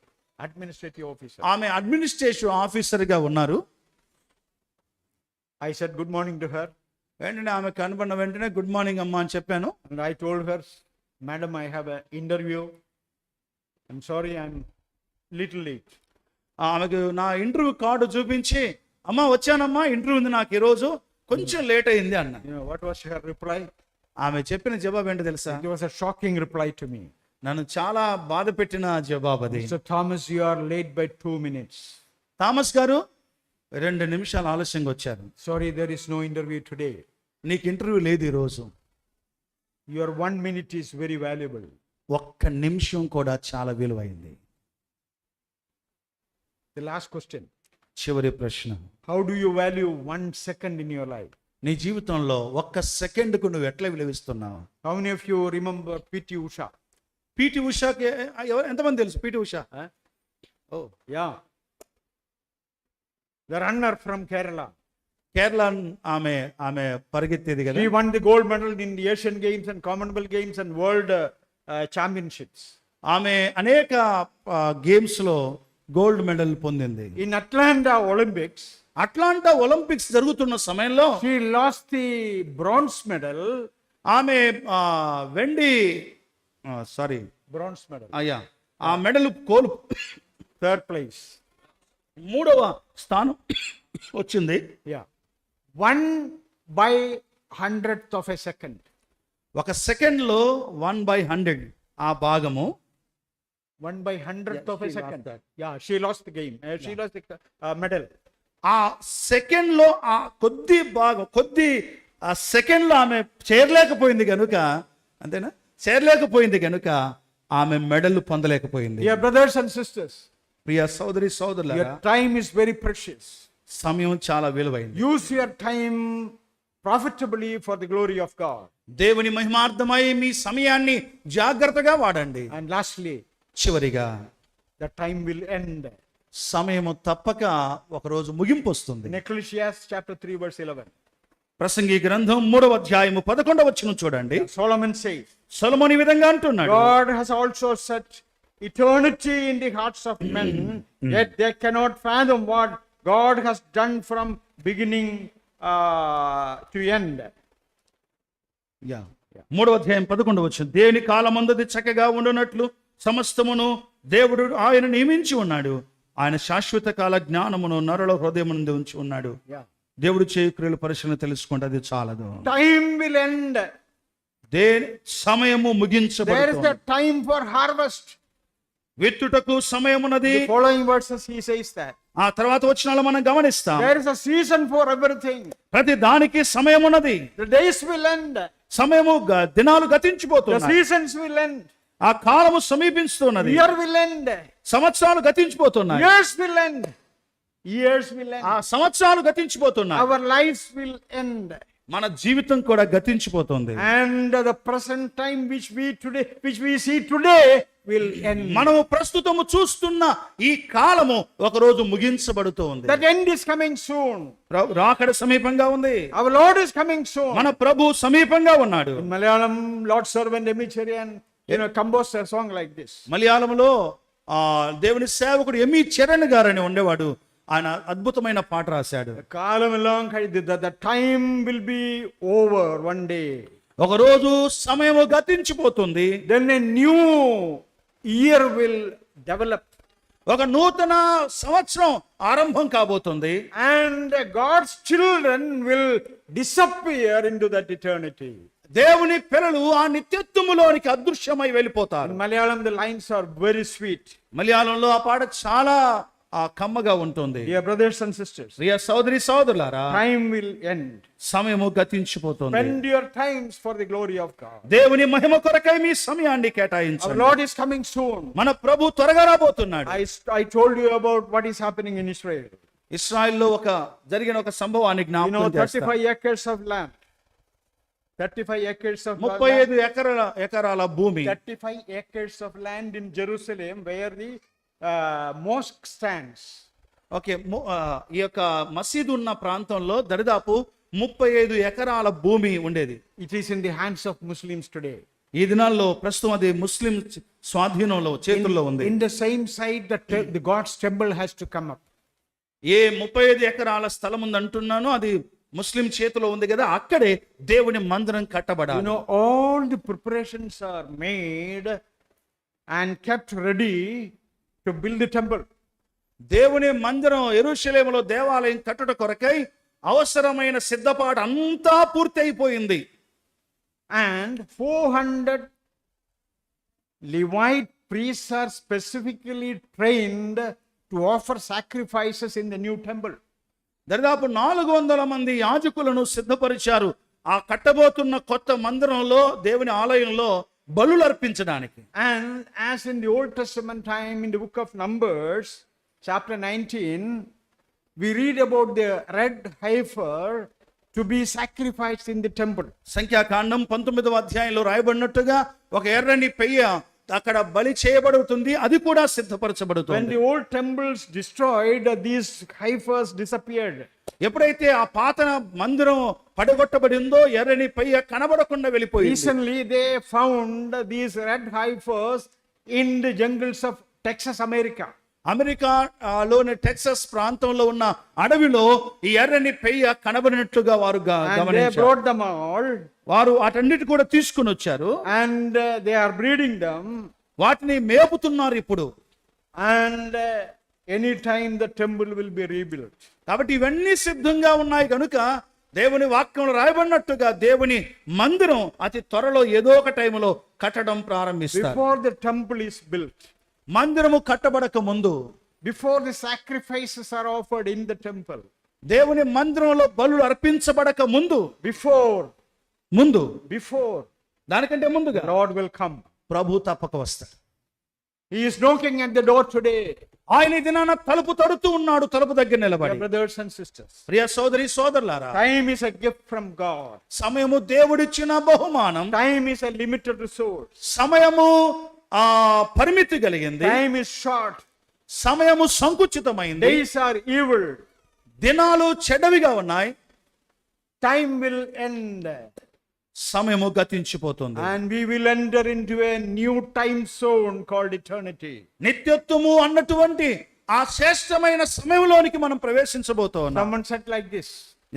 ఆమె అడ్మినిస్ట్రేటివ్ ఆఫీసర్ గా ఉన్నారు. I said good morning to her. వెంటనే ఆమె కనబడిన వెంటనే గుడ్ మార్నింగ్ అమ్మా అని చెప్పాను. And I told her, madam, I have an interview. I'm sorry, I'm little late. ఆమెకు నా ఇంటర్వ్యూ కార్డు చూపించి, అమ్మా వచ్చానమ్మా, ఇంటర్వ్యూ ఉంది నాకు ఈరోజు, కొంచెం లేట్ అయింది అన్న. What was her reply? ఆమె చెప్పిన జవాబు ఏంటో తెలుసా? It was a shocking reply to me. నన్ను చాలా బాధ పెట్టిన జవాబు అది. Mr. Thomas, you are late by 2 minutes. Thomas గారు 2 నిమిషాలు ఆలస్యంగా వచ్చారు. Sorry, there is no interview today. నీకు ఇంటర్వ్యూ లేదు ఈరోజు. Your 1 minute is very valuable. 1 నిమిషం కూడా చాలా విలువైంది. The last question. చివరి ప్రశ్న. How do you value 1 second in your life? నీ జీవితంలో 1 సెకండ్కు నువ్వు ఎట్లా విలువిస్తున్నావు? How many of you remember P.T. Usha? PT ఉషాకి ఎంతమంది తెలుసు? PT Usha. Oh, yeah. The runner from Kerala. Kerala ఆమె పరిగెత్తేది కదా. She won the gold medal in the Asian Games and Commonwealth Games and World Championships. ఆమె అనేక గేమ్స్ లో గోల్డ్ మెడల్ పొందింది. In Atlanta Olympics, Atlanta Olympics జరుగుతున్న సమయంలో she lost the bronze medal. ఆమె Bronze medal. ఆ మెడల్ Third place. 3వ స్థానం వచ్చింది. Yeah. 1/100th of a second. 1 second లో 1/100 ఆ భాగము. 1/100th of a second. Yeah, she lost the game. She lost the medal. ఆ సెకండ్ లో ఆ కొద్ది ఆ సెకండ్ లో ఆమె చేరలేకపోయింది కనుక, అంతేనా, చేరలేకపోయింది కనుక ఆమె మెడల్ పొందలేకపోయింది. Dear brothers and sisters, ప్రియ సోదరి సోదరులారా, your time is very precious. సమయం చాలా విలువైంది. Use your time profitably for the glory of God. దేవుని మహిమార్థమై మీ సమయాన్ని జాగ్రత్తగా వాడండి. And lastly, చివరిగా the time will end. సమయము తప్పక ఒకరోజు ముగింపు వస్తుంది. In Ecclesiastes chapter 3 verse 11. ప్రసంగి గ్రంథం 3వ అధ్యాయము 11వ వచనం చూడండి. Solomon says, సొలొమోను ఈ విధంగా అంటున్నాడు, God has also set eternity in the hearts of men, yet they cannot fathom what God has done from beginning to end. 3వ అధ్యాయం 11వ వచనం. దేవుని కాలమందది చక్కగా ఉండునట్లు సమస్తమును దేవుడు ఆయన నియమించి ఉన్నాడు. ఆయన శాశ్వత కాల జ్ఞానమును నరుల హృదయమునందు ఉంచి ఉన్నాడు. దేవుడు చేయు క్రియలు పరిశీలన తెలుసుకుంటే అది చాలదు. Time will end. సమయము There is ముగించబడుతుంది. a time for harvest. విత్తుటకు సమయమున్నది. The following verses he says that. ఆ తర్వాత వచనాలు మనం గమనిస్తాం. There is a season for everything. ప్రతి దానికి సమయమున్నది. The days will end. సమయము దినాలు The గతించిపోతున్నాయి. seasons will end. ఆ కాలము సమీపిస్తున్నది. Year will end. సంవత్సరాలు గతించిపోతున్నాయి. Years will end. Years will end. ఆ సంవత్సరాలు గతించిపోతున్నాయి. Our lives will end. మన జీవితం కూడా గతించిపోతుంది. And the present time which we see today will end. మనము ప్రస్తుతము చూస్తున్న ఈ కాలము ఒక రోజు ముగించబడుతోంది. That end is coming soon. రాకడ సమీపంగా ఉంది. Our Lord is coming soon. మన ప్రభు సమీపంగా ఉన్నాడు. In Malayalam, Lord servant Emicharian, composed a song like this. మలయాళంలో దేవుని సేవకుడు ఎమి చరణ్ గారని ఉండేవాడు. ఆయన అద్భుతమైన పాట రాశాడు. The time will be over one day. ఒక రోజు సమయము గతించిపోతుంది. Then a new year will develop. ఒక నూతన సంవత్సరం ఆరంభం కాబోతుంది. And God's children will disappear into that eternity. దేవుని పిల్లలు ఆ నిత్యత్వములోనికి అదృశ్యమై వెళ్ళిపోతారు. In Malayalam the lines are very sweet. మలయాళంలో ఆ పాట చాలా కమ్మగా ఉంటుంది. Dear brothers and sisters, ప్రియ సోదరి సోదరులారా, time will end. సమయము గతించిపోతుంది. Spend your times for the glory of God. దేవుని మహిమ కొరకై మీ సమయాన్ని Our కేటాయించండి. Lord is coming soon. మన ప్రభు త్వరగా రాబోతున్నాడు. I told you about what is happening in Israel. ఇశ్రాయెల్లో జరిగిన ఒక సంభవాన్ని జ్ఞాపకం చేస్తాను. 35 acres of land. 35 acres of 35 ఎకరాల భూమి. 35 acres of land in Jerusalem where the mosque stands. Okay, ఈ యొక్క మసీదు ఉన్న ప్రాంతంలో దరిదాపు 35 ఎకరాల భూమి ఉండేది. It is in the hands of Muslims today. ఈ దినాల్లో ప్రస్తుతం అది ముస్లిం స్వాధీనంలో చేతుల్లో ఉంది. In the same side the God's temple has to come up. ఏ 35 ఎకరాల స్థలం ఉంది అంటున్నానో అది ముస్లిం చేతిలో ఉంది కదా, అక్కడే దేవుని మందిరం కట్టబడాలి. All the preparations are made and kept ready to build the temple. దేవుని మందిరం యెరూషలేములో దేవాలయం కట్టుట కొరకై అవసరమైన సిద్ధపాటు అంతా పూర్తి అయిపోయింది. and 400 Levite priests are specifically trained to offer sacrifices in the new temple. దాదాపు 400 మంది యాజకులను సిద్ధపరిచారు ఆ కట్టబోతున్న కొత్త మందిరంలో దేవుని ఆలయంలో బలులు అర్పించడానికి. And as in the Old Testament time, in the book of Numbers, chapter 19, we read about the red heifer to be sacrificed in the temple. సంఖ్యాకాండం 19వ అధ్యాయంలో రాయబడినట్టుగా ఒక ఎర్రని పెయ్య అక్కడ బలి చేయబడుతుంది, అది కూడా When సిద్ధపరచబడుతుంది. the old temples destroyed, these heifers disappeared. ఎప్పుడైతే ఆ పాత మందిరం పడగొట్టబడిందో ఎర్రని పెయ్య కనబడకుండా వెళ్ళిపోయింది. Recently, they found these red heifers in the jungles of Texas, America. అమెరికాలోని టెక్సస్ ప్రాంతంలో ఉన్న అడవిలో ఈ ఎర్రని పెయ్య కనబడినట్లుగా వారు And they గమనించారు. brought them all, వారు వాటన్నిటి కూడా తీసుకుని వచ్చారు, and they are breeding them. వాటిని మేపుతున్నారు ఇప్పుడు. And anytime the temple will be rebuilt. కాబట్టి ఇవన్నీ సిద్ధంగా ఉన్నాయి కనుక దేవుని వాక్యంలో రాయబడినట్టుగా దేవుని మందిరం అతి త్వరలో ఏదో ఒక టైంలో కట్టడం ప్రారంభిస్తారు. Before the temple is built, మందిరము కట్టబడక ముందు, before the sacrifices are offered in the temple, దేవుని మందిరంలో బలులు అర్పించబడక ముందు before దానికంటే ముందుగా Lord will come. ప్రభు తప్పక వస్తాడు. He is knocking at the door today. ఆయన ఈ దినాన తలుపు తడుతూ ఉన్నాడు, తలుపు దగ్గర Dear నిలబడి. brothers and sisters, ప్రియ సోదరి సోదరులారా, time is a gift from God. సమయము దేవుడిచ్చిన బహుమానం. Time is a limited resource. సమయము పరిమితి కలిగింది. Time is short. సమయము సంకుచితమైంది. Days are evil. దినాలు చెడ్డవిగా ఉన్నాయి. Time will end. సమయము గతించిపోతుంది. And we will enter into a new time zone called eternity. నిత్యత్వము అన్నటువంటి ఆ శ్రేష్టమైన సమయంలోనికి మనం ప్రవేశించబోతున్నాం. Someone said like this: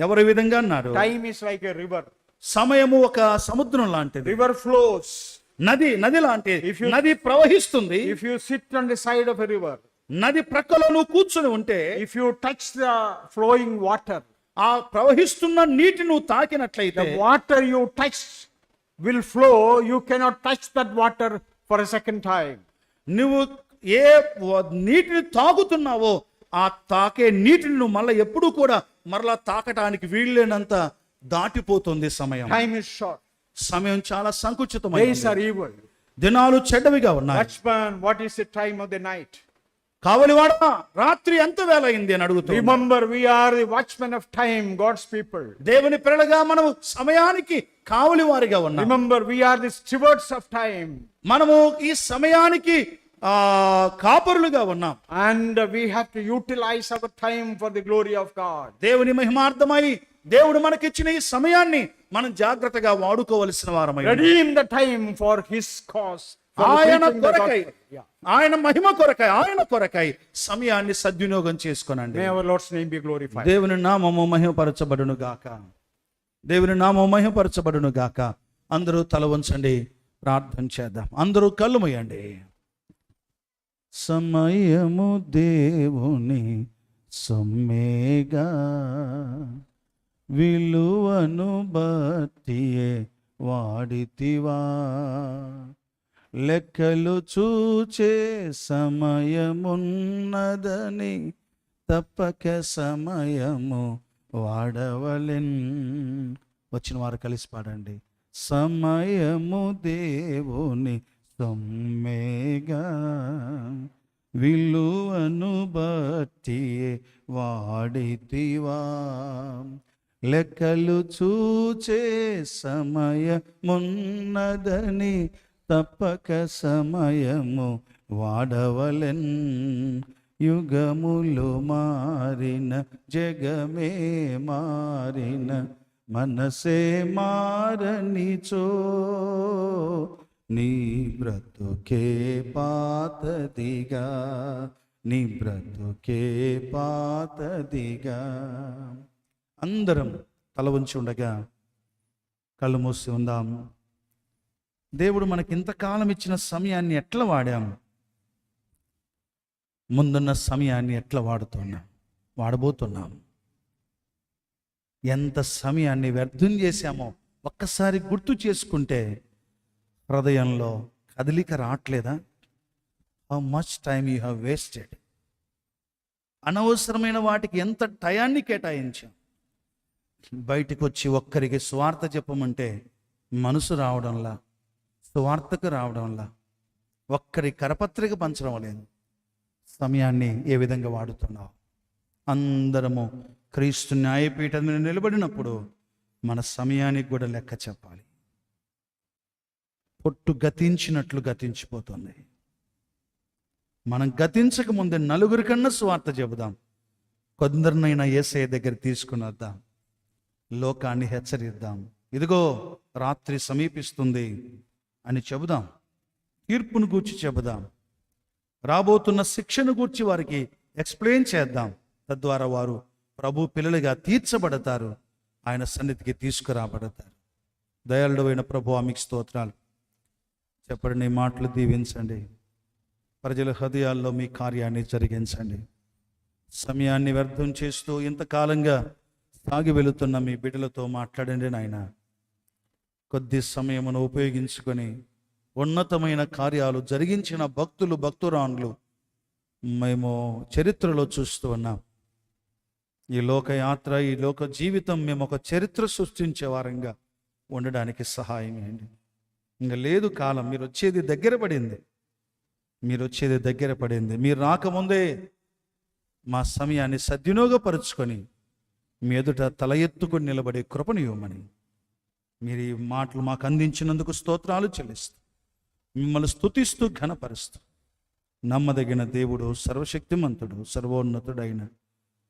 ఎవరి విధంగా అన్నారు? time is like a river. సమయము ఒక సముద్రం లాంటిది. River flows. నది లాంటిది. నది ప్రవహిస్తుంది. If you sit on the side of a river, నది ప్రక్కలో నువ్వు కూర్చుని ఉంటే, if you touch the flowing water, ఆ ప్రవహిస్తున్న నీటి నువ్వు తాకినట్లయితే, the water you touch will flow. You cannot touch that water for a second time. నువ్వు ఏ నీటిని తాగుతున్నావో ఆ తాకే నీటిని నువ్వు మళ్ళీ ఎప్పుడు కూడా మరలా తాకటానికి వీల్లేనంత దాటిపోతుంది సమయం. Time is short. సమయం చాలా Days సంకుచితమైనది. are evil. దినాలు చెడ్డవిగా ఉన్నాయి. Watchman, what is the time of the night? కావలివాడా, రాత్రి ఎంత వేళ అయింది అని అడుగుతుంది. Remember, we are the watchmen of time, God's people. దేవుని పిల్లలుగా మనం సమయానికి కావలి వారిగా ఉన్నాం. Remember, we are the stewards of time. మనము ఈ సమయానికి కాపరులుగా ఉన్నాం. And we have to utilize our time for the glory of God. దేవుని మహిమార్థమై దేవుడు మనకిచ్చిన ఈ సమయాన్ని మనం జాగ్రత్తగా వాడుకోవలసిన వారమై ఉన్నాం. Redeem the time for His cause. For the ఆయన preaching the కొరకై, gospel. Yeah. ఆయన మహిమ కొరకై, ఆయన కొరకై సమయాన్ని సద్వినియోగం చేసుకోనండి. May our Lord's name be glorified. దేవుని నామము మహిమపరచబడును గాక. దేవుని నామము మహిమపరచబడును గాక. అందరూ తల వంచండి, ప్రార్థన చేద్దాం. అందరూ కళ్ళు మూయండి. సమయము దేవుని సొమ్మేగా, విలువను బట్టియే వాడితివా, లెక్కలు చూచే సమయమున్నదని తప్పక సమయము వాడవలెన్. వచ్చిన వారు కలిసి పాడండి. సమయము దేవుని సొమ్మేగా, విలువను బట్టి వాడితివా, లెక్కలు చూచే సమయమున్నదని తప్పక సమయము వాడవలెన్. యుగములు మారిన, జగమే మారిన, మనసే మారనిచో, నీ బ్రతుకే పాతదిగా, నీ బ్రతుకే పాతదిగా. అందరం తల ఉంచి ఉండగా కళ్ళు మూసి ఉందాం. దేవుడు మనకి ఇంతకాలం ఇచ్చిన సమయాన్ని ఎట్లా వాడాం, ముందున్న సమయాన్ని ఎట్లా వాడబోతున్నాం, ఎంత సమయాన్ని వ్యర్థం చేశామో ఒక్కసారి గుర్తు చేసుకుంటే హృదయంలో కదలిక రావట్లేదా? How much time you have wasted. అనవసరమైన వాటికి ఎంత టయాన్ని కేటాయించాం. బయటికి వచ్చి ఒక్కరికి స్వార్థ చెప్పమంటే మనసు రావడంలా, స్వార్థకు రావడంలా, ఒక్కరి కరపత్రిక పంచడం లేదు. సమయాన్ని ఏ విధంగా వాడుతున్నావు? అందరము క్రీస్తు న్యాయపీఠం మీద నిలబడినప్పుడు మన సమయానికి కూడా లెక్క చెప్పాలి. పొట్టు గతించినట్లు గతించిపోతుంది. మనం గతించక ముందే నలుగురి కన్నా స్వార్థ చెబుదాం. కొందరినైనా యేసయ్య దగ్గర తీసుకుని వద్దాం. లోకాన్ని హెచ్చరిద్దాం. ఇదిగో రాత్రి సమీపిస్తుంది అని చెబుదాం. తీర్పును గూర్చి చెబుదాం. రాబోతున్న శిక్షను గూర్చి వారికి ఎక్స్ప్లెయిన్ చేద్దాం. తద్వారా వారు ప్రభు పిల్లలుగా తీర్చబడతారు, ఆయన సన్నిధికి తీసుకురాబడతారు. దయాళుడైన ప్రభువా మీకు స్తోత్రాలు. చెప్పండి, నీ మాటలు దీవించండి. ప్రజల హృదయాల్లో మీ కార్యాన్ని జరిగించండి. సమయాన్ని వ్యర్థం చేస్తూ ఇంతకాలంగా సాగి వెళుతున్న మీ బిడ్డలతో మాట్లాడండి నాయన. కొద్ది సమయమును ఉపయోగించుకొని ఉన్నతమైన కార్యాలు జరిగించిన భక్తులు, భక్తురాండ్లు మేము చరిత్రలో చూస్తూ ఉన్నాం. ఈ లోకయాత్ర, ఈ లోక జీవితం మేము ఒక చరిత్ర సృష్టించే వారంగా ఉండడానికి సహాయం చేయండి. ఇంకా లేదు కాలం, మీరు వచ్చేది దగ్గర పడింది. మీరు రాకముందే మా సమయాన్ని సద్వినియోగపరుచుకొని మీ ఎదుట తల ఎత్తుకొని నిలబడే కృపను ఇవ్వమని మీరు ఈ మాటలు మాకు అందించినందుకు స్తోత్రాలు చెల్లిస్తూ మిమ్మల్ని స్తుతిస్తూ ఘనపరుస్తూ నమ్మదగిన దేవుడు, సర్వశక్తిమంతుడు, సర్వోన్నతుడైన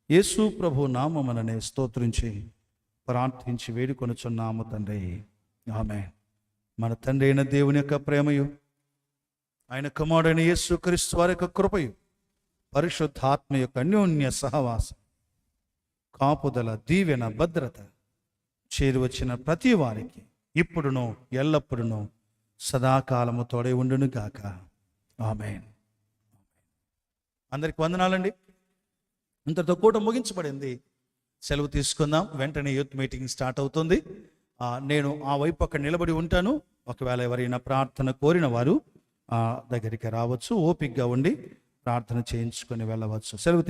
యేసు ప్రభు నామముననే స్తోత్రించి ప్రార్థించి వేడుకొనుచున్నాము తండ్రి. ఆమేన్. మన తండ్రి అయిన దేవుని యొక్క ప్రేమయు, ఆయన కుమారుడైన యేసు క్రీస్తు వారి యొక్క కృపయు, పరిశుద్ధాత్మ యొక్క అన్యోన్య సహవాసం, కాపుదల, దీవెన, భద్రత చేరువచ్చిన ప్రతి వారికి ఇప్పుడును ఎల్లప్పుడును సదాకాలము తోడై ఉండును గాక. ఆమేన్. అందరికి వందనాలండి. ఇంతటితో కూడా ముగించబడింది. సెలవు తీసుకుందాం. వెంటనే యూత్ మీటింగ్ స్టార్ట్ అవుతుంది. నేను ఆ వైపు అక్కడ నిలబడి ఉంటాను. ఒకవేళ ఎవరైనా ప్రార్థన కోరిన వారు దగ్గరికి రావచ్చు. ఓపికగా ఉండి ప్రార్థన చేయించుకొని వెళ్ళవచ్చు. సెలవు